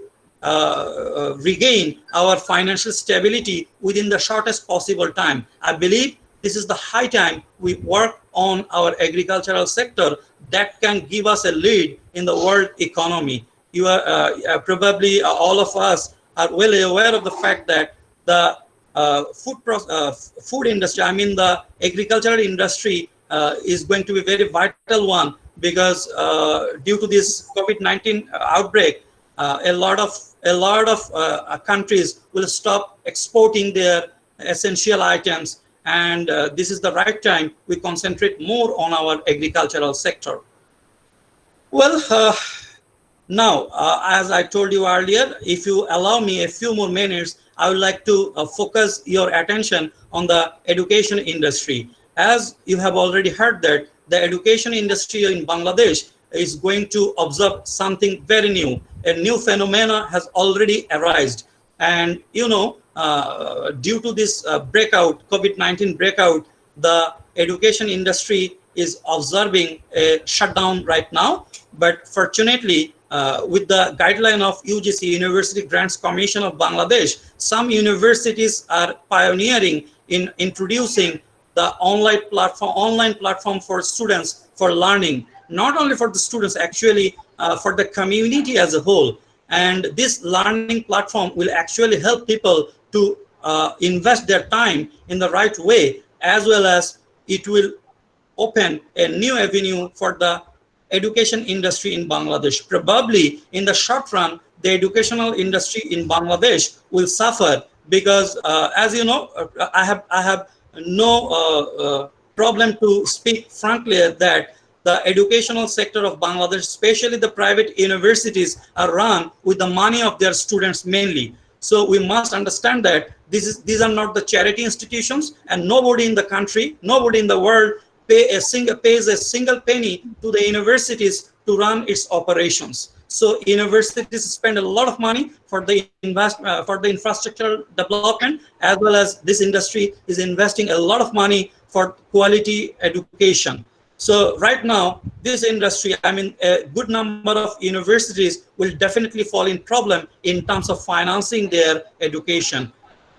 regain our financial stability within the shortest possible time. I believe this is the high time we work on our agricultural sector that can give us a lead in the world economy. You are probably all of us are well aware of the fact that the food industry, I mean the agricultural industry, is going to be a very vital one, because due to this COVID-19 outbreak, a lot of countries will stop exporting their essential items, and this is the right time we concentrate more on our agricultural sector. Well, now, as I told you earlier, if you allow me a few more minutes, I would like to focus your attention on the education industry. As you have already heard that the education industry in Bangladesh is going to observe something very new. A new phenomena has already arisen. And you know, due to this COVID-19 breakout, the education industry is observing a shutdown right now. But fortunately, with the guideline of UGC, University Grants Commission of Bangladesh, some universities are pioneering in introducing the online platform for students for learning, not only for the students, actually for the community as a whole. And this learning platform will actually help people to invest their time in the right way, as well as it will open a new avenue for the education industry in Bangladesh. Probably in the short run, the educational industry in Bangladesh will suffer, because as you know, I have no problem to speak frankly that the educational sector of Bangladesh, especially the private universities, are run with the money of their students mainly. So we must understand that these are not the charity institutions, and nobody in the country, nobody in the world pays a single penny to the universities to run its operations. So universities spend a lot of money for the infrastructure development, as well as this industry is investing a lot of money for quality education. So right now, this industry, I mean, a good number of universities will definitely fall in problem in terms of financing their education.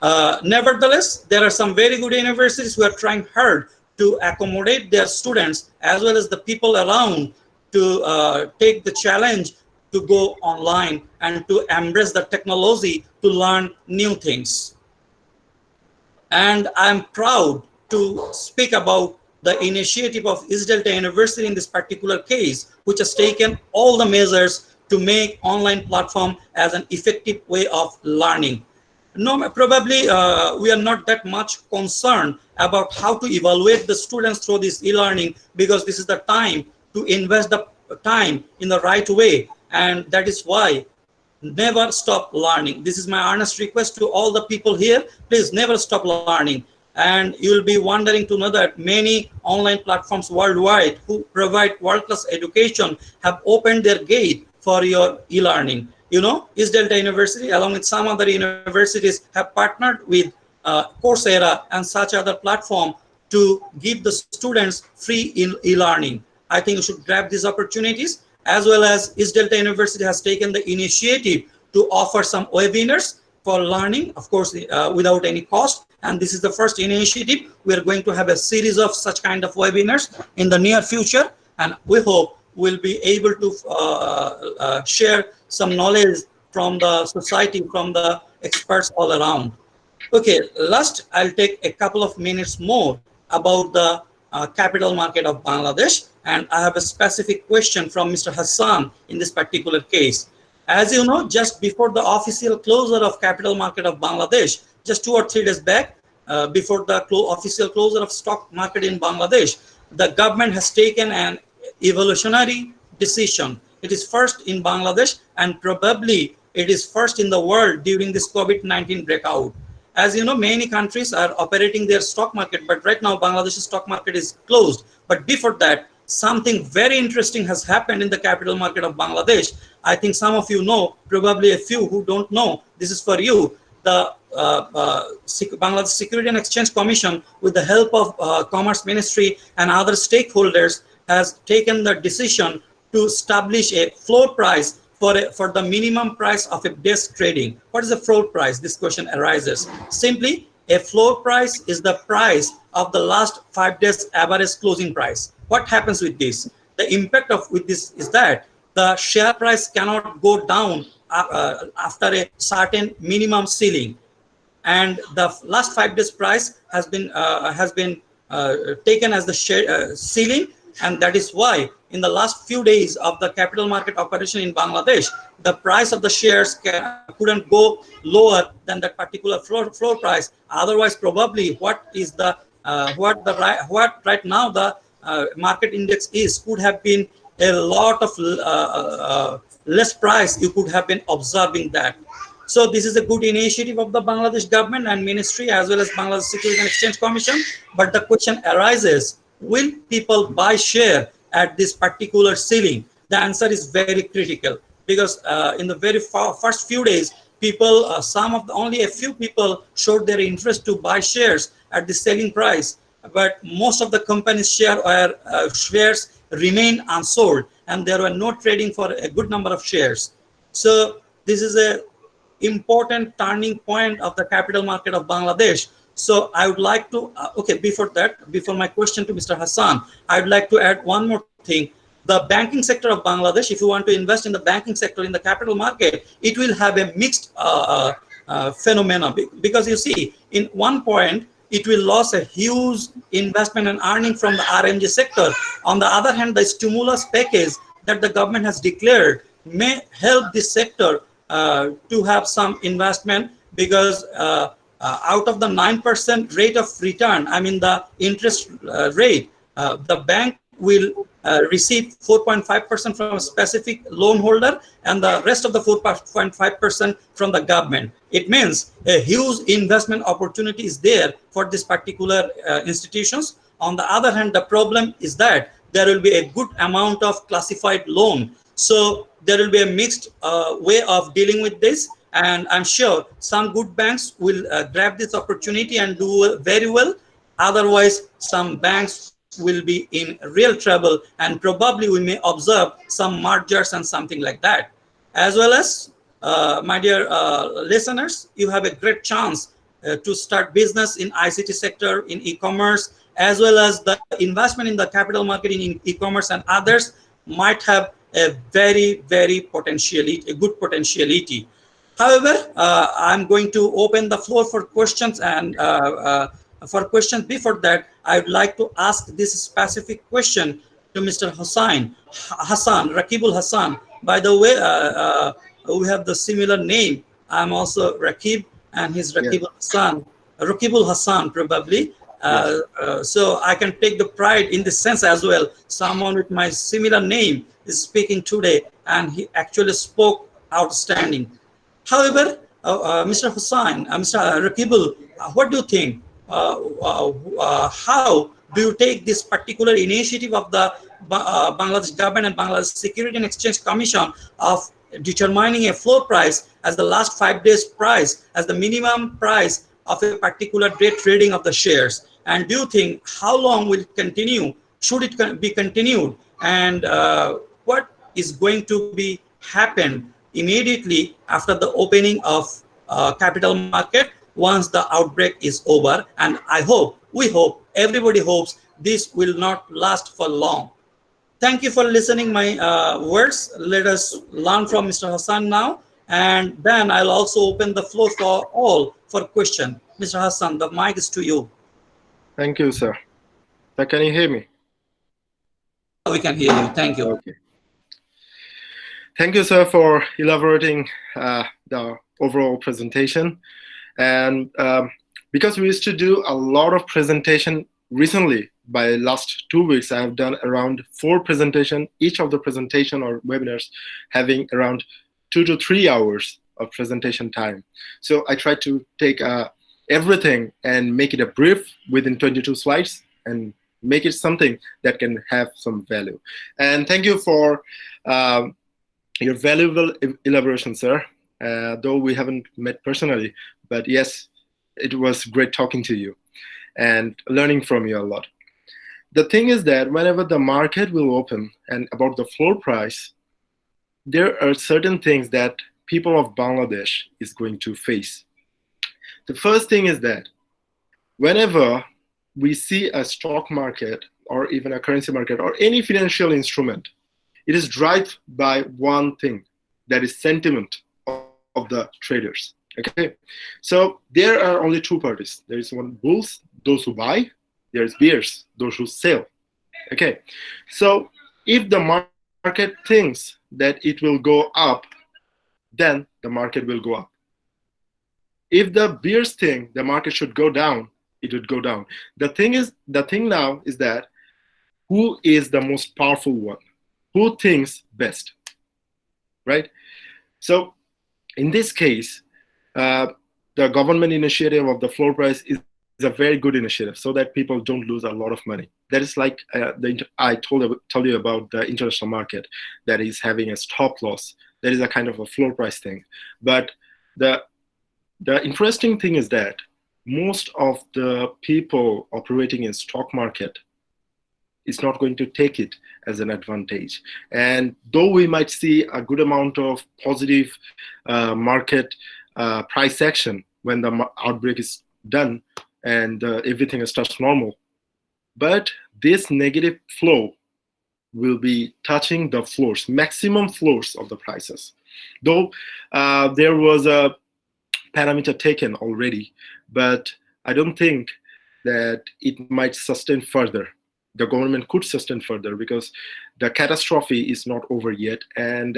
Nevertheless, there are some very good universities who are trying hard to accommodate their students as well as the people around to take the challenge to go online and to embrace the technology to learn new things. And I'm proud to speak about the initiative of East Delta University in this particular case, which has taken all the measures to make online platform as an effective way of learning. No, probably we are not that much concerned about how to evaluate the students through this e-learning, because this is the time to invest the time in the right way. And that is why never stop learning. This is my earnest request to all the people here. Please never stop learning. And you'll be wondering to know that many online platforms worldwide who provide world-class education have opened their gate for your e-learning. You know, East Delta University, along with some other universities, have partnered with Coursera and such other platform to give the students free e-learning. I think you should grab these opportunities, as well as East Delta University has taken the initiative to offer some webinars for learning, of course, without any cost. And this is the first initiative. We are going to have a series of such kind of webinars in the near future, and we hope we'll be able to share some knowledge from the society, from the experts all around. Okay, last I'll take a couple of minutes more about the capital market of Bangladesh, and I have a specific question from Mr. Hassan in this particular case. As you know, just before the official closure of capital market of Bangladesh, just 2 or 3 days back, before the official closure of stock market in Bangladesh, the government has taken an evolutionary decision. It is first in Bangladesh, and probably it is first in the world during this COVID-19 breakout. As you know, many countries are operating their stock market, but right now Bangladesh's stock market is closed. But before that, something very interesting has happened in the capital market of Bangladesh. I think some of you know, probably a few who don't know. This is for you. The Bangladesh Security and Exchange Commission, with the help of Commerce Ministry and other stakeholders, has taken the decision to establish a floor price for the minimum price of a desk trading. What is the floor price? This question arises. Simply, a floor price is the price of the last 5 days average closing price. What happens with this? The impact of with this is that the share price cannot go down after a certain minimum ceiling, and the last 5 days price has been taken as the share ceiling, and that is why in the last few days of the capital market operation in Bangladesh, the price of the shares couldn't go lower than that particular floor price. Otherwise, probably what right now the market index is could have been a lot of less price. You could have been observing that. So this is a good initiative of the Bangladesh government and ministry, as well as Bangladesh Security and Exchange Commission. But the question arises, will people buy share at this particular ceiling? The answer is very critical, because in the very first few days, people, only a few people showed their interest to buy shares at the selling price. But most of the companies' shares remain unsold, and there were no trading for a good number of shares. So this is a important turning point of the capital market of Bangladesh. So I would like to, before my question to Mr. Hassan, I would like to add one more thing. The banking sector of Bangladesh, if you want to invest in the banking sector in the capital market, it will have a mixed phenomena, because you see, in one point, it will lose a huge investment and earning from the RMG sector. On the other hand, the stimulus package that the government has declared may help this sector to have some investment, because out of the 9% rate of return, I mean the interest rate, the bank will receive 4.5% from a specific loan holder, and the rest of the 4.5% from the government. It means a huge investment opportunity is there for this particular institutions. On the other hand, the problem is that there will be a good amount of classified loan. So there will be a mixed way of dealing with this. And I'm sure some good banks will grab this opportunity and do very well. Otherwise, some banks will be in real trouble, and probably we may observe some mergers and something like that. As well as, my dear listeners, you have a great chance to start business in ICT sector, in e-commerce, as well as the investment in the capital market in e-commerce and others might have a very, very a good potentiality. However, I'm going to open the floor for questions, and before that, I would like to ask this specific question to Mr. Hassan, Rockybul Hasan. By the way, we have the similar name. I'm also Rakib, and he's Rockybul Hasan. Rockybul Hasan, probably. So I can take the pride in this sense as well. Someone with my similar name is speaking today, and he actually spoke outstanding. However, Mr. Hussain, Mr. Rockybul, what do you think? How do you take this particular initiative of the Bangladesh government and Bangladesh Security and Exchange Commission of determining a floor price as the last 5 days price, as the minimum price of a particular day trading of the shares? And do you think how long will it continue? Should it be continued? And what is going to be happen immediately after the opening of capital market once the outbreak is over? And we hope, everybody hopes this will not last for long. Thank you for listening my words. Let us learn from Mr. Hassan now. And then I'll also open the floor for all for question. Mr. Hassan, the mic is to you. Thank you, sir. Sir, can you hear me? Yeah, we can hear you. Thank you. Okay. Thank you, sir, for elaborating the overall presentation. And because we used to do a lot of presentation recently, by last 2 weeks, I have done around 4 presentation, each of the presentation or webinars having around 2 to 3 hours of presentation time. So I try to take everything and make it a brief within 22 slides and make it something that can have some value. And thank you for your valuable elaboration, sir. Though we haven't met personally, but yes, it was great talking to you and learning from you a lot. The thing is that whenever the market will open and about the floor price, there are certain things that people of Bangladesh is going to face. The first thing is that whenever we see a stock market or even a currency market or any financial instrument, it is driven by one thing, that is sentiment of the traders. Okay, so there are only 2 parties. There is one bulls, those who buy. There is bears, those who sell. Okay, so if the market thinks that it will go up, then the market will go up. If the bears think the market should go down, it would go down. The thing now is that who is the most powerful one? Who thinks best, right? So in this case, the government initiative of the floor price is a very good initiative so that people don't lose a lot of money. That is like I told you about the international market that is having a stop loss. That is a kind of a floor price thing. But the interesting thing is that most of the people operating in stock market is not going to take it as an advantage. And though we might see a good amount of positive market price action when the outbreak is done and everything starts normal, but this negative flow will be touching the floors, maximum floors of the prices. Though there was a parameter taken already, but I don't think that it might sustain further. The government could sustain further because the catastrophe is not over yet. And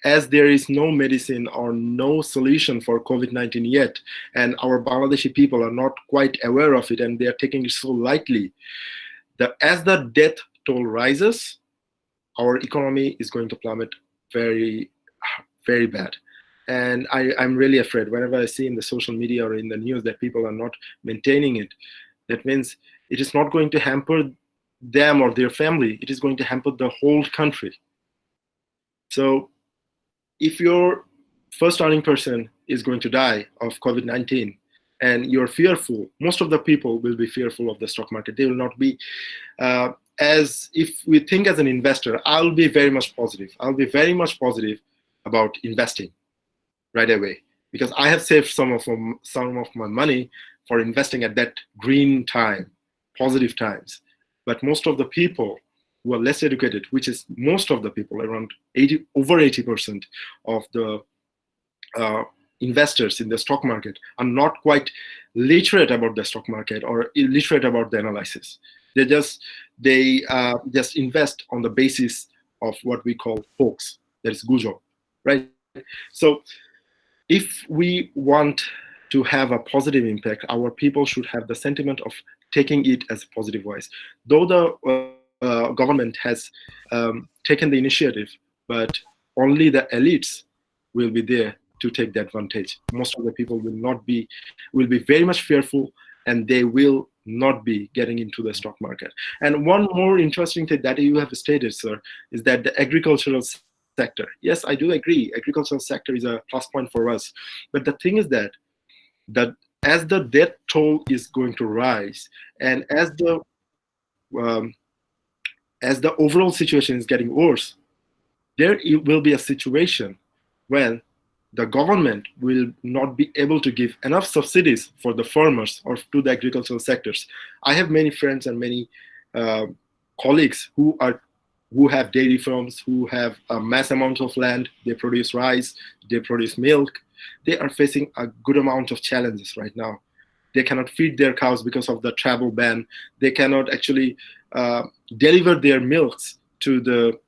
as there is no medicine or no solution for COVID-19 yet, and our Bangladeshi people are not quite aware of it and they are taking it so lightly, as the death toll rises, our economy is going to plummet very, very bad. And I'm really afraid whenever I see in the social media or in the news that people are not maintaining it, that means it is not going to hamper them or their family. It is going to hamper the whole country. So if your first earning person is going to die of COVID-19 and you're fearful, most of the people will be fearful of the stock market. They will not be, as if we think as an investor, I'll be very much positive. I'll be very much positive about investing right away because I have saved some of my money for investing at that green time, positive times. But most of the people who are less educated, which is most of the people, around over 80% of the investors in the stock market are not quite literate about the stock market or illiterate about the analysis. They just invest on the basis of what we call hoax, that is gujo, right? So if we want to have a positive impact, our people should have the sentiment of taking it as a positive voice. Though the government has taken the initiative, but only the elites will be there to take the advantage. Most of the people will be very much fearful, and they will not be getting into the stock market. And one more interesting thing that you have stated, sir, is that the agricultural sector. Yes, I do agree. Agricultural sector is a plus point for us. But the thing is that as the death toll is going to rise, and as the overall situation is getting worse, there will be a situation when the government will not be able to give enough subsidies for the farmers or to the agricultural sectors. I have many friends and many colleagues who are who have dairy farms, who have a mass amount of land, they produce rice, they produce milk. They are facing a good amount of challenges right now. They cannot feed their cows because of the travel ban. They cannot actually deliver their milks to the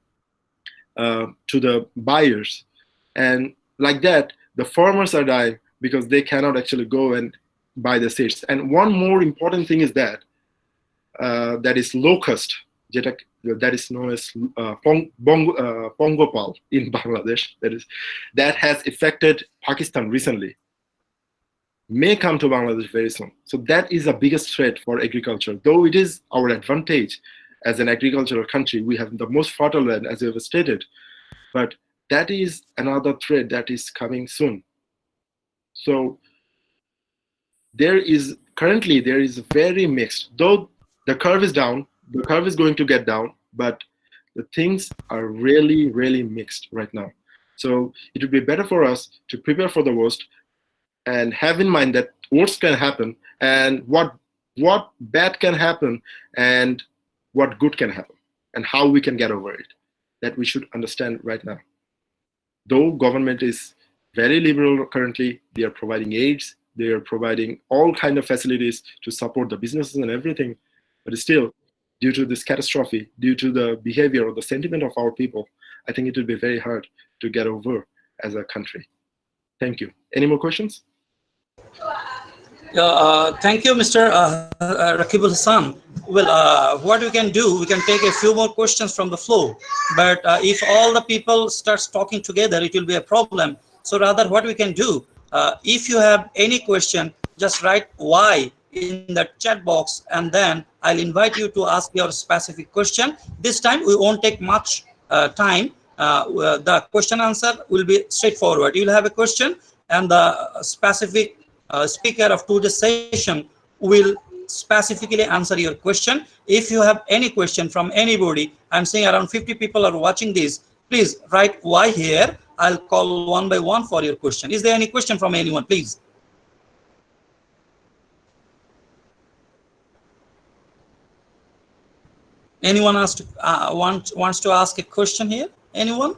buyers, and like that, the farmers are dying because they cannot actually go and buy the seeds. And one more important thing is that is locust, that is known as pongopal in Bangladesh. That has affected Pakistan recently. May come to Bangladesh very soon. So that is the biggest threat for agriculture. Though it is our advantage as an agricultural country, we have the most fertile land, as you have stated, but that is another threat that is coming soon. So currently there is very mixed. Though the curve is down, the curve is going to get down, but the things are really, really mixed right now. So it would be better for us to prepare for the worst and have in mind that worst can happen, and what bad can happen, and what good can happen, and how we can get over it. That we should understand right now. Though government is very liberal currently, they are providing aids, they are providing all kind of facilities to support the businesses and everything, but still, due to this catastrophe, due to the behavior or the sentiment of our people, I think it will be very hard to get over as a country. Thank you. Any more questions? Thank you, Mr. Rockybul Hasan. Well, what we can do, we can take a few more questions from the floor. But if all the people starts talking together, it will be a problem. So rather, what we can do, if you have any question, just write "why" in the chat box, and then I'll invite you to ask your specific question. This time, we won't take much time. The question answer will be straightforward. You'll have a question, and the specific speaker of today's session will specifically answer your question. If you have any question from anybody, I'm saying around 50 people are watching this, please write "why" here. I'll call one by one for your question. Is there any question from anyone, please? Anyone wants to ask a question here? Anyone?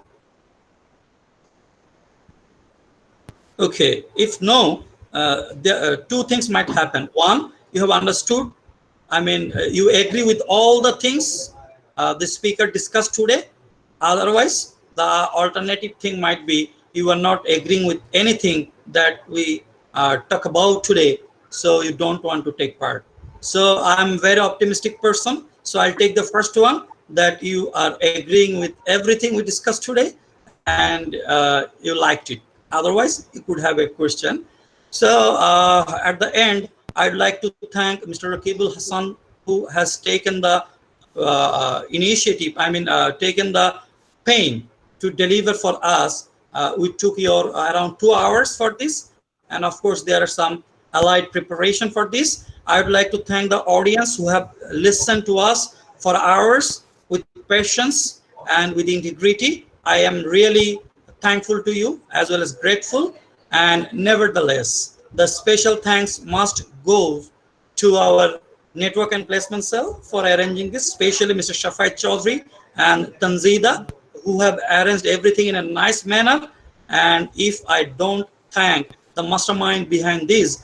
Okay, if no, two things might happen. One, you have understood, you agree with all the things the speaker discussed today. Otherwise, the alternative thing might be you are not agreeing with anything that we talk about today, so you don't want to take part. So I'm a very optimistic person, so I'll take the first one, that you are agreeing with everything we discussed today, and you liked it. Otherwise, you could have a question. So at the end, I'd like to thank Mr. Rockybul Hasan, who has taken the initiative, taken the pain to deliver for us. We took your around 2 hours for this, and of course, there are some allied preparation for this. I would like to thank the audience who have listened to us for hours with patience and with integrity. I am really thankful to you as well as grateful. And nevertheless, the special thanks must go to our network and placement cell for arranging this, especially Mr. Shafai Chaudhry and Tanzida, who have arranged everything in a nice manner. And if I don't thank the mastermind behind this,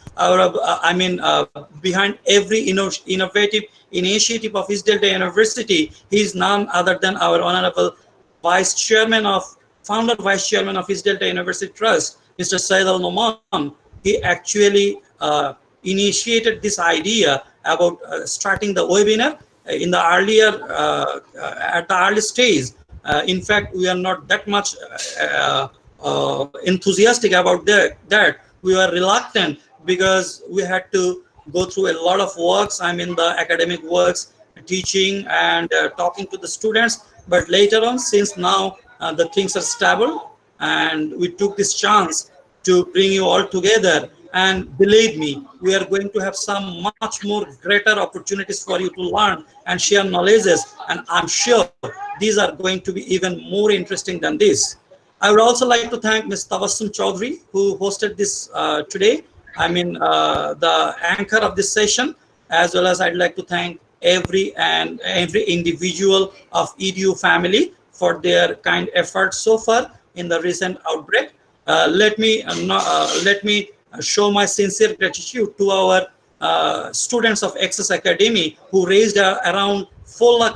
behind every innovative initiative of East Delta University, he is none other than our honorable founder vice chairman of East Delta University Trust, Mr. Said Al Noman. He actually initiated this idea about starting the webinar in the at the early stage. In fact, we are not that much enthusiastic about that. We were reluctant because we had to go through a lot of works. The academic works, teaching and talking to the students. But later on, since now the things are stable, and we took this chance to bring you all together. And believe me, we are going to have some much more greater opportunities for you to learn and share knowledges. And I'm sure these are going to be even more interesting than this. I would also like to thank Ms. Tabassum Chaudhry, who hosted this today. The anchor of this session, as well as I'd like to thank every individual of EDU family for their kind efforts so far in the recent outbreak. Let me show my sincere gratitude to our students of Access Academy who raised around 4 lakh